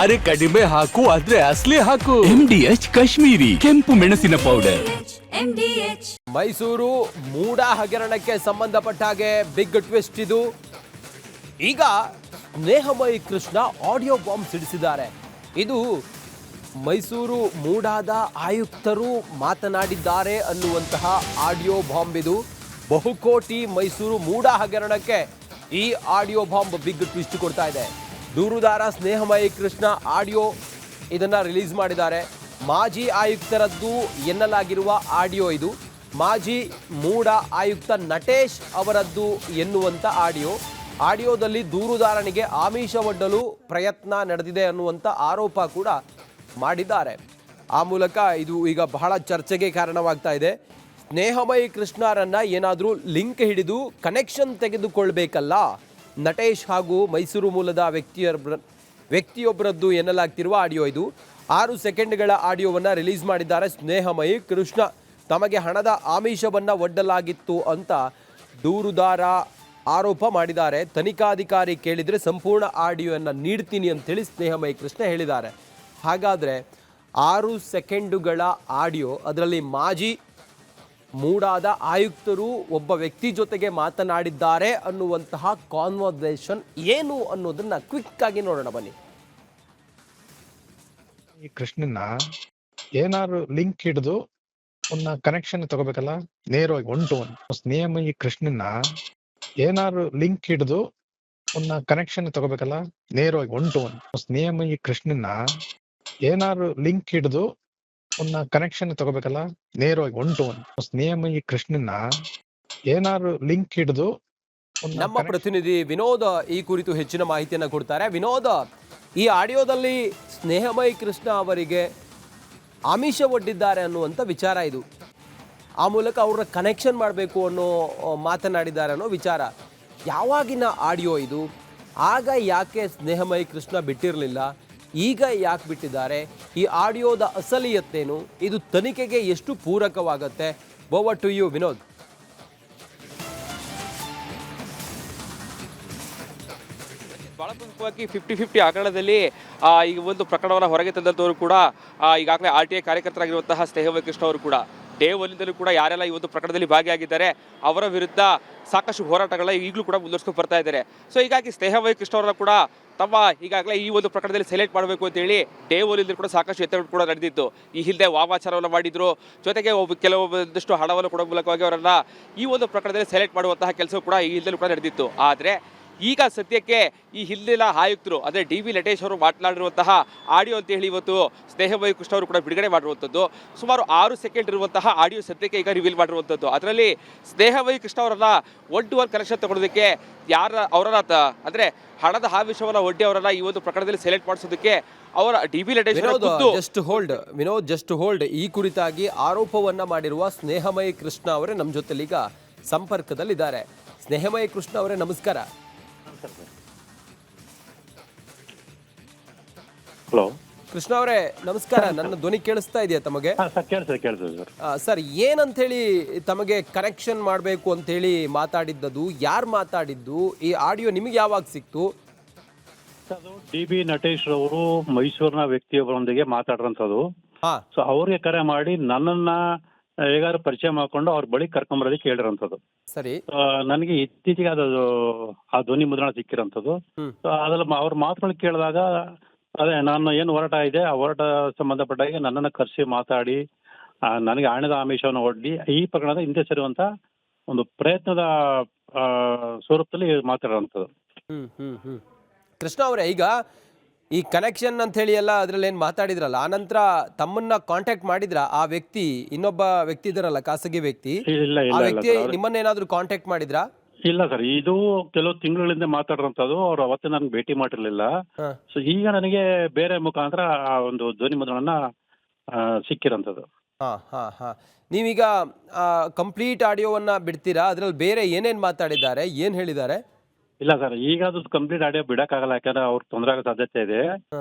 ಅರೆ ಕಡಿಮೆ ಹಾಕು ಆದ್ರೆ ಅಸಲಿ ಹಾಕು. MDH ಕಾಶ್ಮೀರಿ ಕೆಂಪು ಮೆಣಸಿನ ಪೌಡರ್. ಮೈಸೂರು ಮೂಡ ಹಗರಣಕ್ಕೆ ಸಂಬಂಧಪಟ್ಟ ಹಾಗೆ ಬಿಗ್ ಟ್ವಿಸ್ಟ್ ಇದು. ಈಗ ಸ್ನೇಹಮಯಿ ಕೃಷ್ಣ ಆಡಿಯೋ ಬಾಂಬ್ ಸಿಡಿಸಿದ್ದಾರೆ. ಇದು ಮೈಸೂರು ಮೂಡಾದ ಆಯುಕ್ತರು ಮಾತನಾಡಿದ್ದಾರೆ ಅನ್ನುವಂತಹ ಆಡಿಯೋ ಬಾಂಬ್ ಇದು. ಬಹುಕೋಟಿ ಮೈಸೂರು ಮೂಡ ಹಗರಣಕ್ಕೆ ಈ ಆಡಿಯೋ ಬಾಂಬ್ ಬಿಗ್ ಟ್ವಿಸ್ಟ್ ಕೊಡ್ತಾ ಇದೆ. ದೂರುದಾರ ಸ್ನೇಹಮಯಿ ಕೃಷ್ಣ ಆಡಿಯೋ ಇದನ್ನ ರಿಲೀಸ್ ಮಾಡಿದ್ದಾರೆ. ಮಾಜಿ ಆಯುಕ್ತರದ್ದು ಎನ್ನಲಾಗಿರುವ ಆಡಿಯೋ ಇದು. ಮಾಜಿ ಮೂಡ ಆಯುಕ್ತ ನಟೇಶ್ ಅವರದ್ದು ಎನ್ನುವಂಥ ಆಡಿಯೋದಲ್ಲಿ ದೂರುದಾರನಿಗೆ ಆಮಿಷವೊಡ್ಡಲು ಪ್ರಯತ್ನ ನಡೆದಿದೆ ಅನ್ನುವಂಥ ಆರೋಪ ಕೂಡ ಮಾಡಿದ್ದಾರೆ. ಆ ಮೂಲಕ ಇದು ಈಗ ಬಹಳ ಚರ್ಚೆಗೆ ಕಾರಣವಾಗ್ತಾ ಇದೆ. ಸ್ನೇಹಮಯಿ ಕೃಷ್ಣರನ್ನ ಏನಾದರೂ ಲಿಂಕ್ ಹಿಡಿದು ಕನೆಕ್ಷನ್ ತೆಗೆದುಕೊಳ್ಬೇಕಲ್ಲ. ನಟೇಶ್ ಹಾಗೂ ಮೈಸೂರು ಮೂಲದ ವ್ಯಕ್ತಿಯೊಬ್ಬರದ್ದು ಎನ್ನಲಾಗ್ತಿರುವ ಆಡಿಯೋ ಇದು. 6 ಸೆಕೆಂಡ್ಗಳ ಆಡಿಯೋವನ್ನು ರಿಲೀಸ್ ಮಾಡಿದ್ದಾರೆ. ಸ್ನೇಹಮಯಿ ಕೃಷ್ಣ ತಮಗೆ ಹಣದ ಆಮಿಷವನ್ನು ಒಡ್ಡಲಾಗಿತ್ತು ಅಂತ ದೂರುದಾರ ಆರೋಪ ಮಾಡಿದ್ದಾರೆ. ತನಿಖಾಧಿಕಾರಿ ಕೇಳಿದರೆ ಸಂಪೂರ್ಣ ಆಡಿಯೋವನ್ನು ನೀಡ್ತೀನಿ ಅಂತೇಳಿ ಸ್ನೇಹಮಯಿ ಕೃಷ್ಣ ಹೇಳಿದ್ದಾರೆ. ಹಾಗಾದರೆ 6 ಸೆಕೆಂಡುಗಳ ಆಡಿಯೋ, ಅದರಲ್ಲಿ ಮಾಜಿ ಮೂಡಾದ ಆಯುಕ್ತರು ಒಬ್ಬ ವ್ಯಕ್ತಿ ಜೊತೆಗೆ ಮಾತನಾಡಿದ್ದಾರೆ ಅನ್ನುವಂತಹ ಕಾನ್ವರ್ಸೇಷನ್ ಏನು ಅನ್ನೋದನ್ನ ಕ್ವಿಕ್ ಆಗಿ ನೋಡೋಣ ಬನ್ನಿ. ಈ ಕೃಷ್ಣನ್ನ ಏನಾದ್ರು ಲಿಂಕ್ ಹಿಡಿದು ಒಂದು ಕನೆಕ್ಷನ್ ತಗೋಬೇಕಲ್ಲ, ನೇರವಾಗಿ 1 to 1. ಸ್ನೇಹಮಯಿ ಕೃಷ್ಣನ್ನ ಏನಾದ್ರು ಲಿಂಕ್ ಹಿಡಿದು ಒಂದು ಕನೆಕ್ಷನ್ ತಗೋಬೇಕಲ್ಲ, ನೇರವಾಗಿ 1 to 1. ಸ್ನೇಹಮಯಿ ಕೃಷ್ಣನ್ನ ಏನಾದ್ರು ಲಿಂಕ್ ಹಿಡಿದು ಒಂದು ಕನೆಕ್ಷನ್ ತಗೋಬೇಕಲ್ಲ, ನೇರವಾಗಿ 1 to 1. ಸ್ನೇಹಮಯಿ ಕೃಷ್ಣನ್ನ ಏನಾದ್ರು ಲಿಂಕ್ ಹಿಡಿದು ನಮ್ಮ ಪ್ರತಿನಿಧಿ ವಿನೋದ್ ಈ ಕುರಿತು ಹೆಚ್ಚಿನ ಮಾಹಿತಿಯನ್ನು ಕೊಡ್ತಾರೆ. ವಿನೋದ್, ಈ ಆಡಿಯೋದಲ್ಲಿ ಸ್ನೇಹಮಯಿ ಕೃಷ್ಣ ಅವರಿಗೆ ಆಮಿಷ ಒಡ್ಡಿದ್ದಾರೆ ಅನ್ನುವಂಥ ವಿಚಾರ ಇದು. ಆ ಮೂಲಕ ಅವ್ರ ಕನೆಕ್ಷನ್ ಮಾಡಬೇಕು ಅನ್ನೋ ಮಾತನಾಡಿದ್ದಾರೆ ಅನ್ನೋ ವಿಚಾರ. ಯಾವಾಗಿನ ಆಡಿಯೋ ಇದು? ಆಗ ಯಾಕೆ ಸ್ನೇಹಮಯಿ ಕೃಷ್ಣ ಬಿಟ್ಟಿರಲಿಲ್ಲ, ಈಗ ಯಾಕೆ ಬಿಟ್ಟಿದ್ದಾರೆ? ಈ ಆಡಿಯೋದ ಅಸಲಿಯತ್ತೇನು? ಇದು ತನಿಖೆಗೆ ಎಷ್ಟು ಪೂರಕವಾಗುತ್ತೆ? Over to you Vinod. ಬಹಳ ಪ್ರಮುಖವಾಗಿ 50-50 ಹಗರಣದಲ್ಲಿ ಈಗ ಒಂದು ಪ್ರಕರಣವನ್ನು ಹೊರಗೆ ತಂದಂಥವರು ಕೂಡ ಈಗಾಗಲೇ RTI ಕಾರ್ಯಕರ್ತರಾಗಿರುವಂತಹ ಸ್ನೇಹಮಯಿ ಕೃಷ್ಣ ಅವರು ಕೂಡ ಡೇ ಒನ್ನಿಂದಲೂ ಕೂಡ ಯಾರೆಲ್ಲ ಈ ಒಂದು ಪ್ರಕರಣದಲ್ಲಿ ಭಾಗಿಯಾಗಿದ್ದಾರೆ ಅವರ ವಿರುದ್ಧ ಸಾಕಷ್ಟು ಹೋರಾಟಗಳ ಈಗಲೂ ಕೂಡ ಮುಂದುವರ್ಸ್ಕೊಂಡು ಬರ್ತಾ ಇದ್ದಾರೆ. ಸೊ ಹೀಗಾಗಿ ಸ್ನೇಹಮಯಿ ಕೃಷ್ಣ ಅವರನ್ನ ಕೂಡ ತಮ್ಮ ಈಗಾಗಲೇ ಈ ಒಂದು ಪ್ರಕರಣದಲ್ಲಿ ಸೆಲೆಕ್ಟ್ ಮಾಡಬೇಕು ಅಂತೇಳಿ ಡೇ ಒನ್ನಿಂದಲೂ ಕೂಡ ಸಾಕಷ್ಟು ಎತ್ತಡ ಕೂಡ ನಡೆದಿತ್ತು. ಈ ಹಿಂದೆ ವಾಮಾಚಾರವನ್ನು ಮಾಡಿದ್ರು, ಜೊತೆಗೆ ಕೆಲವೊಂದಷ್ಟು ಹಣವನ್ನು ಕೊಡೋ ಮೂಲಕವಾಗಿ ಅವರನ್ನ ಈ ಒಂದು ಪ್ರಕರಣದಲ್ಲಿ ಸೆಲೆಕ್ಟ್ ಮಾಡುವಂತಹ ಕೆಲಸ ಕೂಡ ಈ ಹಿಂದಲೂ ಕೂಡ ನಡೆದಿತ್ತು. ಆದರೆ ಈಗ ಸದ್ಯಕ್ಕೆ ಈ ಹಿಂದಿನ ಆಯುಕ್ತರು ಅಂದರೆ DV ನಟೇಶ್ ಅವರು ಮಾತನಾಡಿರುವಂತಹ ಆಡಿಯೋ ಅಂತ ಹೇಳಿ ಇವತ್ತು ಸ್ನೇಹಮಯಿ ಕೃಷ್ಣ ಅವರು ಕೂಡ ಬಿಡುಗಡೆ ಮಾಡಿರುವಂಥದ್ದು. ಸುಮಾರು 6 ಸೆಕೆಂಡ್ ಇರುವಂತಹ ಆಡಿಯೋ ಸದ್ಯಕ್ಕೆ ಈಗ ರಿವೀಲ್ ಮಾಡಿರುವಂಥದ್ದು. ಅದರಲ್ಲಿ ಸ್ನೇಹಮಯಿ ಕೃಷ್ಣ ಅವರನ್ನ 1 to 1 ಕನೆಕ್ಷನ್ ತಗೊಳ್ಳೋದಕ್ಕೆ ಅವರನ್ನ ಅಂದರೆ ಹಣದ ಆಮಿಷವನ್ನು ಒಡ್ಡಿ ಅವರನ್ನ ಈ ಒಂದು ಪ್ರಕರಣದಲ್ಲಿ ಸೆಲೆಕ್ಟ್ ಮಾಡಿಸೋದಕ್ಕೆ ಅವರ DV ನಟೇಶ್ ಜಸ್ಟ್ ಹೋಲ್ಡ್. ಈ ಕುರಿತಾಗಿ ಆರೋಪವನ್ನ ಮಾಡಿರುವ ಸ್ನೇಹಮಯಿ ಕೃಷ್ಣ ಅವರೇ ನಮ್ಮ ಜೊತೆಲಿ ಈಗ ಸಂಪರ್ಕದಲ್ಲಿದ್ದಾರೆ. ಸ್ನೇಹಮಯಿ ಕೃಷ್ಣ ಅವರೇ, ನಮಸ್ಕಾರ. ಹಲೋ ಕೃಷ್ಣ ಅವರೇ ನಮಸ್ಕಾರ. ನನ್ನ ಧ್ವನಿ ಕೇಳಿಸ್ತಾ ಇದೆಯಾ ತಮಗೆ? ಸರ್, ಏನಂತ ಹೇಳಿ ತಮಗೆ ಕನೆಕ್ಷನ್ ಮಾಡಬೇಕು ಅಂತ ಹೇಳಿ ಮಾತಾಡಿದ್ದದು? ಯಾರು ಮಾತಾಡಿದ್ದು? ಈ ಆಡಿಯೋ ನಿಮಗೆ ಯಾವಾಗ ಸಿಕ್ತು? DB ನಟೇಶ್ ಅವರು ಮೈಸೂರಿನ ವ್ಯಕ್ತಿಯೊಬ್ಬರೊಂದಿಗೆ ಮಾತಾಡಿರೋಂಥದ್ದು. ಸೊ ಅವ್ರಿಗೆ ಕರೆ ಮಾಡಿ ನನ್ನನ್ನ ಹೇಗಾರು ಪರಿಚಯ ಮಾಡ್ಕೊಂಡು ಅವ್ರ ಬಳಿ ಕರ್ಕೊಂಬರೋದಕ್ಕೆ ಹೇಳಿರೋಂಥದ್ದು. ಸರಿ. ನನಗೆ ಇತ್ತೀಚೆಗೆ ಅದು ಆ ಧ್ವನಿ ಮುದ್ರಣ ಸಿಕ್ಕಿರೋಂಥದ್ದು. ಅದ್ರಲ್ಲಿ ಅವ್ರ ಮಾತುಗಳು ಕೇಳಿದಾಗ ಅದೇ ನಾನು ಏನು ಹೋರಾಟ ಇದೆ ಆ ಹೋರಾಟ ಸಂಬಂಧಪಟ್ಟಾಗೆ ನನ್ನನ್ನು ಕರೆಸಿ ಮಾತಾಡಿ ನನಗೆ ಹಣದ ಆಮಿಷವನ್ನು ಒಡ್ಡಿ ಈ ಪ್ರಕರಣದ ಹಿಂದೆ ಸೇರುವಂತ ಒಂದು ಪ್ರಯತ್ನದ ಸ್ವರೂಪದಲ್ಲಿ ಮಾತಾಡುವಂಥದ್ದು. ಕೃಷ್ಣ ಅವರೇ, ಈಗ ಈ ಕನೆಕ್ಷನ್ ಅಂತ ಹೇಳಿ ಎಲ್ಲ ಅದ್ರಲ್ಲಿ ಏನು ಮಾತಾಡಿದ್ರಲ್ಲ, ಆ ನಂತರ ತಮ್ಮನ್ನ ಕಾಂಟ್ಯಾಕ್ಟ್ ಮಾಡಿದ್ರ ಆ ವ್ಯಕ್ತಿ? ಇನ್ನೊಬ್ಬ ವ್ಯಕ್ತಿ ಇದಾರಲ್ಲ, ಖಾಸಗಿ ವ್ಯಕ್ತಿ, ಆ ವ್ಯಕ್ತಿ ನಿಮ್ಮನ್ನೇನಾದ್ರೂ ಕಾಂಟ್ಯಾಕ್ಟ್ ಮಾಡಿದ್ರಾ? ಇಲ್ಲ ಸರ್, ಇದು ಕೆಲವು ತಿಂಗಳಿಂದ ಮಾತಾಡಿರೋಂಥದ್ದು. ಅವ್ರು ಅವತ್ತೇ ನನ್ಗೆ ಭೇಟಿ ಮಾಡಿರ್ಲಿಲ್ಲ. ಸೊ ಈಗ ನನಗೆ ಬೇರೆ ಮುಖಾಂತರ ಆ ಒಂದು ಧ್ವನಿ ಮುದ್ರಣನ ಸಿಕ್ಕಿರೋಂಥದ್ದು. ನೀವೀಗ ಕಂಪ್ಲೀಟ್ ಆಡಿಯೋವನ್ನ ಬಿಡ್ತೀರಾ? ಅದ್ರಲ್ಲಿ ಬೇರೆ ಏನೇನ್ ಮಾತಾಡಿದ್ದಾರೆ, ಏನ್ ಹೇಳಿದ್ದಾರೆ? ಇಲ್ಲ ಸರ್, ಈಗ ಅದು ಕಂಪ್ಲೀಟ್ ಆಡಿಯೋ ಬಿಡಕ್ಕಾಗಲ್ಲ, ಯಾಕಂದ್ರೆ ಅವ್ರಿಗೆ ತೊಂದರೆ ಆಗೋ ಸಾಧ್ಯತೆ ಇದೆ.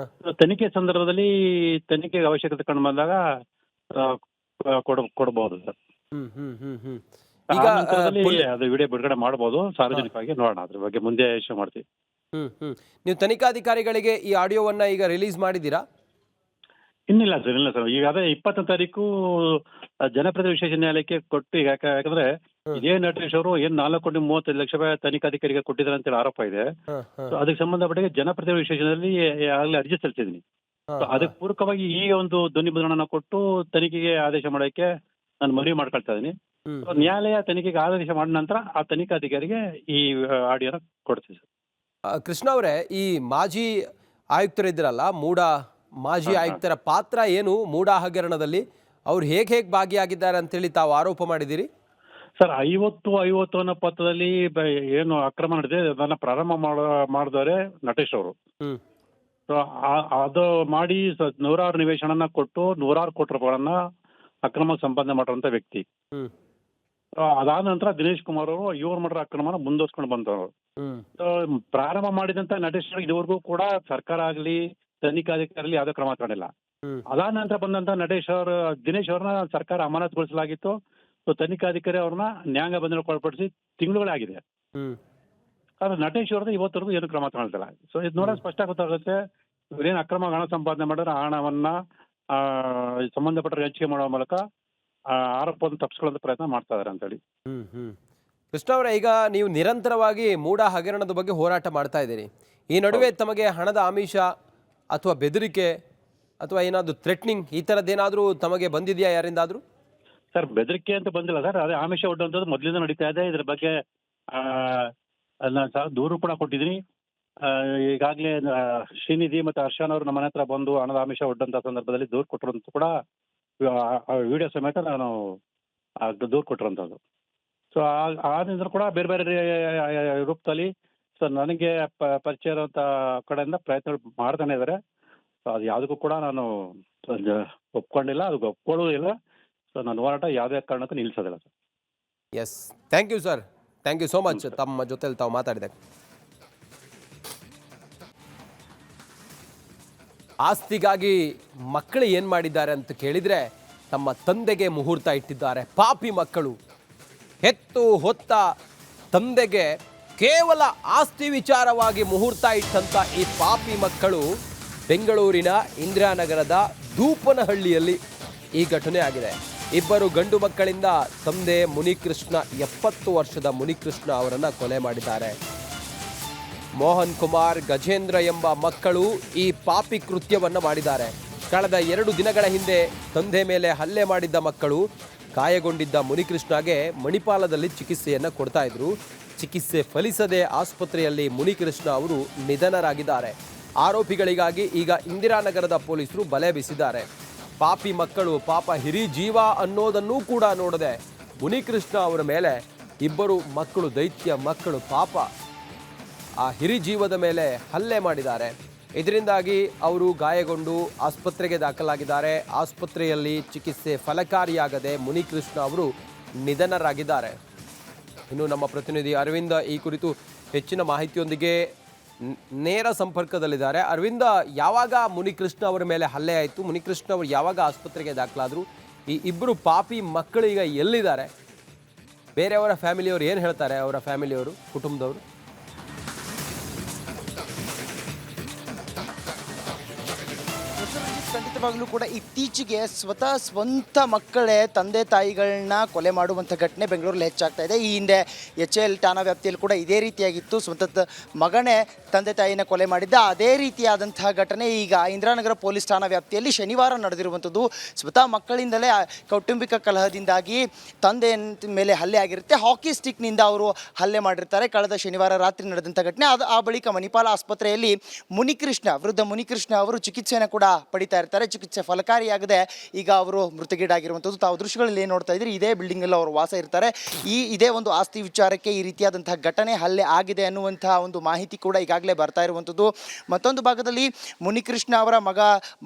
ತನಿಖೆ ಸಂದರ್ಭದಲ್ಲಿ ತನಿಖೆಗೆ ಅವಶ್ಯಕತೆ ಕಂಡು ಬಂದಾಗ ಕೊಡಬಹುದು ಸರ್. ಅದು ವಿಡಿಯೋ ಬಿಡುಗಡೆ ಮಾಡಬಹುದು, ಸಾರ್ವಜನಿಕವಾಗಿ ನೋಡೋಣ, ಅದ್ರ ಬಗ್ಗೆ ಮುಂದೆ ಇಶ್ಯೂ ಮಾಡ್ತೀವಿ. ನೀವು ತನಿಖಾಧಿಕಾರಿಗಳಿಗೆ ಈ ಆಡಿಯೋವನ್ನ ಈಗ ರಿಲೀಸ್ ಮಾಡಿದ್ದೀರಾ? ಇನ್ನಿಲ್ಲ ಸರ್. ಈಗ ಅದೇ 20ನೇ ತಾರೀಕು ಜನಪ್ರತಿನಿಧಿ ವಿಶೇಷ ನ್ಯಾಯಾಲಯಕ್ಕೆ ಕೊಟ್ಟು, ಈಗ ಯಾಕಂದ್ರೆ ಇದೇ ನಟೇಶ್ ಅವರು ಏನ್ 4,35,00,000 ತನಿಖಾಧಿಕಾರಿಗೆ ಕೊಟ್ಟಿದ್ದಾರೆ ಅಂತೇಳಿ ಆರೋಪ ಇದೆ. So ಅದಕ್ಕೆ ಸಂಬಂಧಪಟ್ಟ ಜನಪ್ರತಿನಿಧಿ ವಿಶೇಷದಲ್ಲಿ ಆಗಲೇ ಅರ್ಜಿ ಸಲ್ಲಿಸಿದ್ದೀನಿ. ಅದಕ್ಕೆ ಪೂರಕವಾಗಿ ಈ ಒಂದು ಧ್ವನಿ ಮುದ್ರಣನ ಕೊಟ್ಟು ತನಿಖೆಗೆ ಆದೇಶ ಮಾಡೋಕ್ಕೆ ನಾನು ಮನವಿ ಮಾಡ್ಕೊಳ್ತಾ ಇದ್ದೀನಿ. ನ್ಯಾಯಾಲಯ ತನಿಖೆಗೆ ಆದೇಶ ಮಾಡಿದ ನಂತರ ಆ ತನಿಖಾಧಿಕಾರಿಗೆ ಈ ಆಡಿಯೋನ ಕೊಡ್ತೀವಿ ಸರ್. ಕೃಷ್ಣ ಅವರೇ, ಈ ಮಾಜಿ ಆಯುಕ್ತರಿದ್ರಲ್ಲ, ಮಾಜಿ ಆಯುಕ್ತರ ಪಾತ್ರ ಏನು ಮೂಡಾ ಹಗರಣದಲ್ಲಿ? ಅವ್ರು ಹೇಗೆ ಭಾಗಿಯಾಗಿದ್ದಾರೆ ಅಂತೇಳಿ ತಾವು ಆರೋಪ ಮಾಡಿದ್ದೀರಿ ಸರ್. 50 ಅನ್ನೋ ಪತ್ರದಲ್ಲಿ ಏನು ಅಕ್ರಮ ನಡೆದಿದೆ ಅದನ್ನ ಪ್ರಾರಂಭ ಮಾಡಿದವರೇ ನಟೇಶ್ ಅವರು. ಅದು ಮಾಡಿ ನೂರಾರು ನಿವೇಶನನ ಕೊಟ್ಟು ನೂರಾರು ಕೋಟಿ ರೂಪಾಯಿಗಳನ್ನ ಅಕ್ರಮ ಸಂಪಾದನೆ ಮಾಡಿರುವಂತ ವ್ಯಕ್ತಿ. ಅದಾದ ನಂತರ ದಿನೇಶ್ ಕುಮಾರ್ ಅವರು ಇವ್ರು ಮಾಡಿರೋ ಅಕ್ರಮನ ಮುಂದುವರ್ಸ್ಕೊಂಡು ಬಂದವರು. ಪ್ರಾರಂಭ ಮಾಡಿದಂತ ನಟೇಶ್ ಇದುವರೆಗೂ ಕೂಡ ಸರ್ಕಾರ ಆಗ್ಲಿ ತನಿಖಾಧಿಕಾರಿ ಯಾವುದೇ ಕ್ರಮ ತಗೊಂಡಿಲ್ಲ. ಅದಾದ ನಂತರ ಬಂದಂತ ದಿನೇಶ್ ಅವ್ರನ್ನ ಸರ್ಕಾರ ಅಮಾನತುಗೊಳಿಸಲಾಗಿತ್ತು. ತನಿಖಾಧಿಕಾರಿ ಅವ್ರನ್ನ ನ್ಯಾಯಾಂಗ ಬಂಧನಕ್ಕೆ ಒಳಪಡಿಸಿ ತಿಂಗಳುಗಳಾಗಿದೆ. ಆದ್ರೆ ನಟೇಶ್ ಅವ್ರದ್ದು ಇವತ್ತರೆಗೂ ಏನು ಕ್ರಮ ತಗೊಳ್ತಿಲ್ಲ. ಸೊ ಇದು ನೋಡೋಕೆ ಸ್ಪಷ್ಟ ಗೊತ್ತಾಗುತ್ತೆ, ಇವ್ರೇನು ಅಕ್ರಮ ಹಣ ಸಂಪಾದನೆ ಮಾಡಿದ್ರೆ ಆ ಹಣವನ್ನ ಸಂಬಂಧಪಟ್ಟ ಹಂಚಿಕೆ ಮಾಡುವ ಮೂಲಕ ಆರೋಪವನ್ನು ತಪ್ಪಿಸ್ಕೊಳ್ಳೋ ಪ್ರಯತ್ನ ಮಾಡ್ತಾ ಇದಾರೆ ಅಂತೇಳಿ. ಕೃಷ್ಣ ಅವರೇ, ಈಗ ನೀವು ನಿರಂತರವಾಗಿ ಮೂಡಾ ಹಗರಣದ ಬಗ್ಗೆ ಹೋರಾಟ ಮಾಡ್ತಾ ಇದ್ದೀರಿ. ಈ ನಡುವೆ ತಮಗೆ ಹಣದ ಆಮಿಷ ಅಥವಾ ಬೆದರಿಕೆ ಅಥವಾ ಏನಾದರೂ ಥ್ರೆಟ್ನಿಂಗ್ ಈ ಥರದ್ದೇನಾದರೂ ತಮಗೆ ಬಂದಿದೆಯಾ ಯಾರಿಂದಾದರೂ? ಸರ್, ಬೆದರಿಕೆ ಅಂತ ಬಂದಿಲ್ಲ ಸರ್. ಅದೇ ಆಮಿಷ ಒಡ್ಡುವಂಥದ್ದು ಮೊದಲಿಂದ ನಡೀತಾ ಇದೆ. ಇದ್ರ ಬಗ್ಗೆ ನಾನು ದೂರು ಕೂಡ ಕೊಟ್ಟಿದ್ದೀನಿ. ಈಗಾಗಲೇ ಶ್ರೀನಿಧಿ ಮತ್ತು ಹರ್ಷನ್ ಅವರು ನಮ್ಮ ಮನೆ ಹತ್ರ ಬಂದು ಹಣದ ಆಮಿಷ ಒಡ್ಡಂತ ಸಂದರ್ಭದಲ್ಲಿ ದೂರು ಕೊಟ್ಟಿರೋಂಥ ಕೂಡ ವಿಡಿಯೋ ಸಮೇತ ನಾನು ದೂರು ಕೊಟ್ಟಿರೋಂಥದ್ದು. ಸೊ ಆದ್ರಿಂದ ಕೂಡ ಬೇರೆ ಬೇರೆ ರೂಪದಲ್ಲಿ ಸೊ ನನಗೆ ಪರಿಚಯ ಇರುವಂಥ ಕಡೆಯಿಂದ ಪ್ರಯತ್ನ ಮಾಡ್ತಾನೆ ಇದ್ದಾರೆ. ಸೊ ಅದು ಯಾವುದಕ್ಕೂ ಕೂಡ ನಾನು ಒಪ್ಕೊಂಡಿಲ್ಲ, ಅದಕ್ಕೆ ಒಪ್ಕೊಳ್ಳೋದಿಲ್ಲ. ಸೊ ನನ್ನ ಹೋರಾಟ ಯಾವುದೇ ಕಾರಣಕ್ಕೂ ನಿಲ್ಲಿಸೋದಿಲ್ಲ sir. Yes, thank you sir, thank you so much ತಮ್ಮ ಜೊತೆಲಿ ತಾವು ಮಾತಾಡಿದೆ. ಆಸ್ತಿಗಾಗಿ ಮಕ್ಕಳು ಏನು ಮಾಡಿದ್ದಾರೆ ಅಂತ ಕೇಳಿದರೆ ತಮ್ಮ ತಂದೆಗೆ ಮುಹೂರ್ತ ಇಟ್ಟಿದ್ದಾರೆ. ಪಾಪಿ ಮಕ್ಕಳು, ಹೆತ್ತು ಹೊತ್ತ ತಂದೆಗೆ ಕೇವಲ ಆಸ್ತಿ ವಿಚಾರವಾಗಿ ಮುಹೂರ್ತ ಇಟ್ಟಂಥ ಈ ಪಾಪಿ ಮಕ್ಕಳು ಬೆಂಗಳೂರಿನ ಇಂದಿರಾನಗರದ ದೂಪನಹಳ್ಳಿಯಲ್ಲಿ ಈ ಘಟನೆ ಆಗಿದೆ. ಇಬ್ಬರು ಗಂಡು ಮಕ್ಕಳಿಂದ ತಂದೆ ಮುನಿಕೃಷ್ಣ, 70 ವರ್ಷದ ಮುನಿಕೃಷ್ಣ ಅವರನ್ನು ಕೊಲೆ ಮಾಡಿದ್ದಾರೆ. ಮೋಹನ್ ಕುಮಾರ್, ಗಜೇಂದ್ರ ಎಂಬ ಮಕ್ಕಳು ಈ ಪಾಪಿ ಕೃತ್ಯವನ್ನು ಮಾಡಿದ್ದಾರೆ. ಕಳೆದ 2 ದಿನಗಳ ಹಿಂದೆ ತಂದೆ ಮೇಲೆ ಹಲ್ಲೆ ಮಾಡಿದ್ದ ಮಕ್ಕಳು ಗಾಯಗೊಂಡಿದ್ದ ಮುನಿಕೃಷ್ಣಗೆ ಮಣಿಪಾಲದಲ್ಲಿ ಚಿಕಿತ್ಸೆಯನ್ನು ಕೊಡ್ತಾ ಇದ್ರು. ಚಿಕಿತ್ಸೆ ಫಲಿಸದೆ ಆಸ್ಪತ್ರೆಯಲ್ಲಿ ಮುನಿಕೃಷ್ಣ ಅವರು ನಿಧನರಾಗಿದ್ದಾರೆ. ಆರೋಪಿಗಳಿಗಾಗಿ ಈಗ ಇಂದಿರಾನಗರದ ಪೊಲೀಸರು ಬಲೆ ಬೀಸಿದ್ದಾರೆ. ಪಾಪಿ ಮಕ್ಕಳು ಪಾಪ ಹಿರಿ ಜೀವ ಅನ್ನೋದನ್ನೂ ಕೂಡ ನೋಡದೆ ಮುನಿಕೃಷ್ಣ ಅವರ ಮೇಲೆ ಇಬ್ಬರು ಮಕ್ಕಳು, ದೈತ್ಯ ಮಕ್ಕಳು ಪಾಪ ಆ ಹಿರಿ ಜೀವದ ಮೇಲೆ ಹಲ್ಲೆ ಮಾಡಿದ್ದಾರೆ. ಇದರಿಂದಾಗಿ ಅವರು ಗಾಯಗೊಂಡು ಆಸ್ಪತ್ರೆಗೆ ದಾಖಲಾಗಿದ್ದಾರೆ. ಆಸ್ಪತ್ರೆಯಲ್ಲಿ ಚಿಕಿತ್ಸೆ ಫಲಕಾರಿಯಾಗದೆ ಮುನಿಕೃಷ್ಣ ಅವರು ನಿಧನರಾಗಿದ್ದಾರೆ. ಇನ್ನು ನಮ್ಮ ಪ್ರತಿನಿಧಿ ಅರವಿಂದ ಈ ಕುರಿತು ಹೆಚ್ಚಿನ ಮಾಹಿತಿಯೊಂದಿಗೆ ನೇರ ಸಂಪರ್ಕದಲ್ಲಿದ್ದಾರೆ. ಅರವಿಂದ, ಯಾವಾಗ ಮುನಿಕೃಷ್ಣ ಅವರ ಮೇಲೆ ಹಲ್ಲೆ ಆಯಿತು? ಮುನಿಕೃಷ್ಣ ಅವರು ಯಾವಾಗ ಆಸ್ಪತ್ರೆಗೆ ದಾಖಲಾದರು? ಈ ಇಬ್ಬರು ಪಾಪಿ ಮಕ್ಕಳು ಈಗ ಎಲ್ಲಿದ್ದಾರೆ? ಬೇರೆಯವರ ಫ್ಯಾಮಿಲಿಯವರು ಏನು ಹೇಳ್ತಾರೆ? ಅವರ ಫ್ಯಾಮಿಲಿಯವರು, ಕುಟುಂಬದವರು? ಖಂಡಿತವಾಗ್ಲೂ ಕೂಡ ಇತ್ತೀಚೆಗೆ ಸ್ವಂತ ಮಕ್ಕಳೇ ತಂದೆ ತಾಯಿಗಳನ್ನ ಕೊಲೆ ಮಾಡುವಂಥ ಘಟನೆ ಬೆಂಗಳೂರಲ್ಲಿ ಹೆಚ್ಚಾಗ್ತಾ ಇದೆ. ಈ ಹಿಂದೆ HL ಠಾಣಾ ವ್ಯಾಪ್ತಿಯಲ್ಲಿ ಕೂಡ ಇದೇ ರೀತಿಯಾಗಿತ್ತು. ಸ್ವಂತ ಮಗನೇ ತಂದೆ ತಾಯಿನ ಕೊಲೆ ಮಾಡಿದ್ದ. ಅದೇ ರೀತಿಯಾದಂತಹ ಘಟನೆ ಈಗ ಇಂದಿರಾನಗರ ಪೊಲೀಸ್ ಠಾಣಾ ವ್ಯಾಪ್ತಿಯಲ್ಲಿ ಶನಿವಾರ ನಡೆದಿರುವಂಥದ್ದು. ಸ್ವತಃ ಮಕ್ಕಳಿಂದಲೇ ಕೌಟುಂಬಿಕ ಕಲಹದಿಂದಾಗಿ ತಂದೆ ಮೇಲೆ ಹಲ್ಲೆ ಆಗಿರುತ್ತೆ. ಹಾಕಿ ಸ್ಟಿಕ್ನಿಂದ ಅವರು ಹಲ್ಲೆ ಮಾಡಿರ್ತಾರೆ. ಕಳೆದ ಶನಿವಾರ ರಾತ್ರಿ ನಡೆದಂಥ ಘಟನೆ. ಆ ಬಳಿಕ ಮಣಿಪಾಲ ಆಸ್ಪತ್ರೆಯಲ್ಲಿ ವೃದ್ಧ ಮುನಿಕೃಷ್ಣ ಅವರು ಚಿಕಿತ್ಸೆಯನ್ನು ಕೂಡ ಪಡಿತಾ ಇರ್ತಾರೆ. ಚಿಕಿತ್ಸೆ ಫಲಕಾರಿಯಾಗದೆ ಈಗ ಅವರು ಮೃತಗೀಡಾಗಿರುವಂಥದ್ದು. ತಾವು ದೃಶ್ಯಗಳಲ್ಲಿ ಏನು ನೋಡ್ತಾ ಇದ್ದೀರಿ, ಇದೇ ಬಿಲ್ಡಿಂಗಲ್ಲಿ ಅವರು ವಾಸ ಇರ್ತಾರೆ. ಇದೇ ಒಂದು ಆಸ್ತಿ ವಿಚಾರಕ್ಕೆ ಈ ರೀತಿಯಾದಂತಹ ಘಟನೆ, ಹಲ್ಲೆ ಆಗಿದೆ ಅನ್ನುವಂತಹ ಒಂದು ಮಾಹಿತಿ ಕೂಡ ಈಗಾಗಲೇ ಬರ್ತಾ ಇರುವಂಥದ್ದು. ಮತ್ತೊಂದು ಭಾಗದಲ್ಲಿ ಮುನಿಕೃಷ್ಣ ಅವರ ಮಗ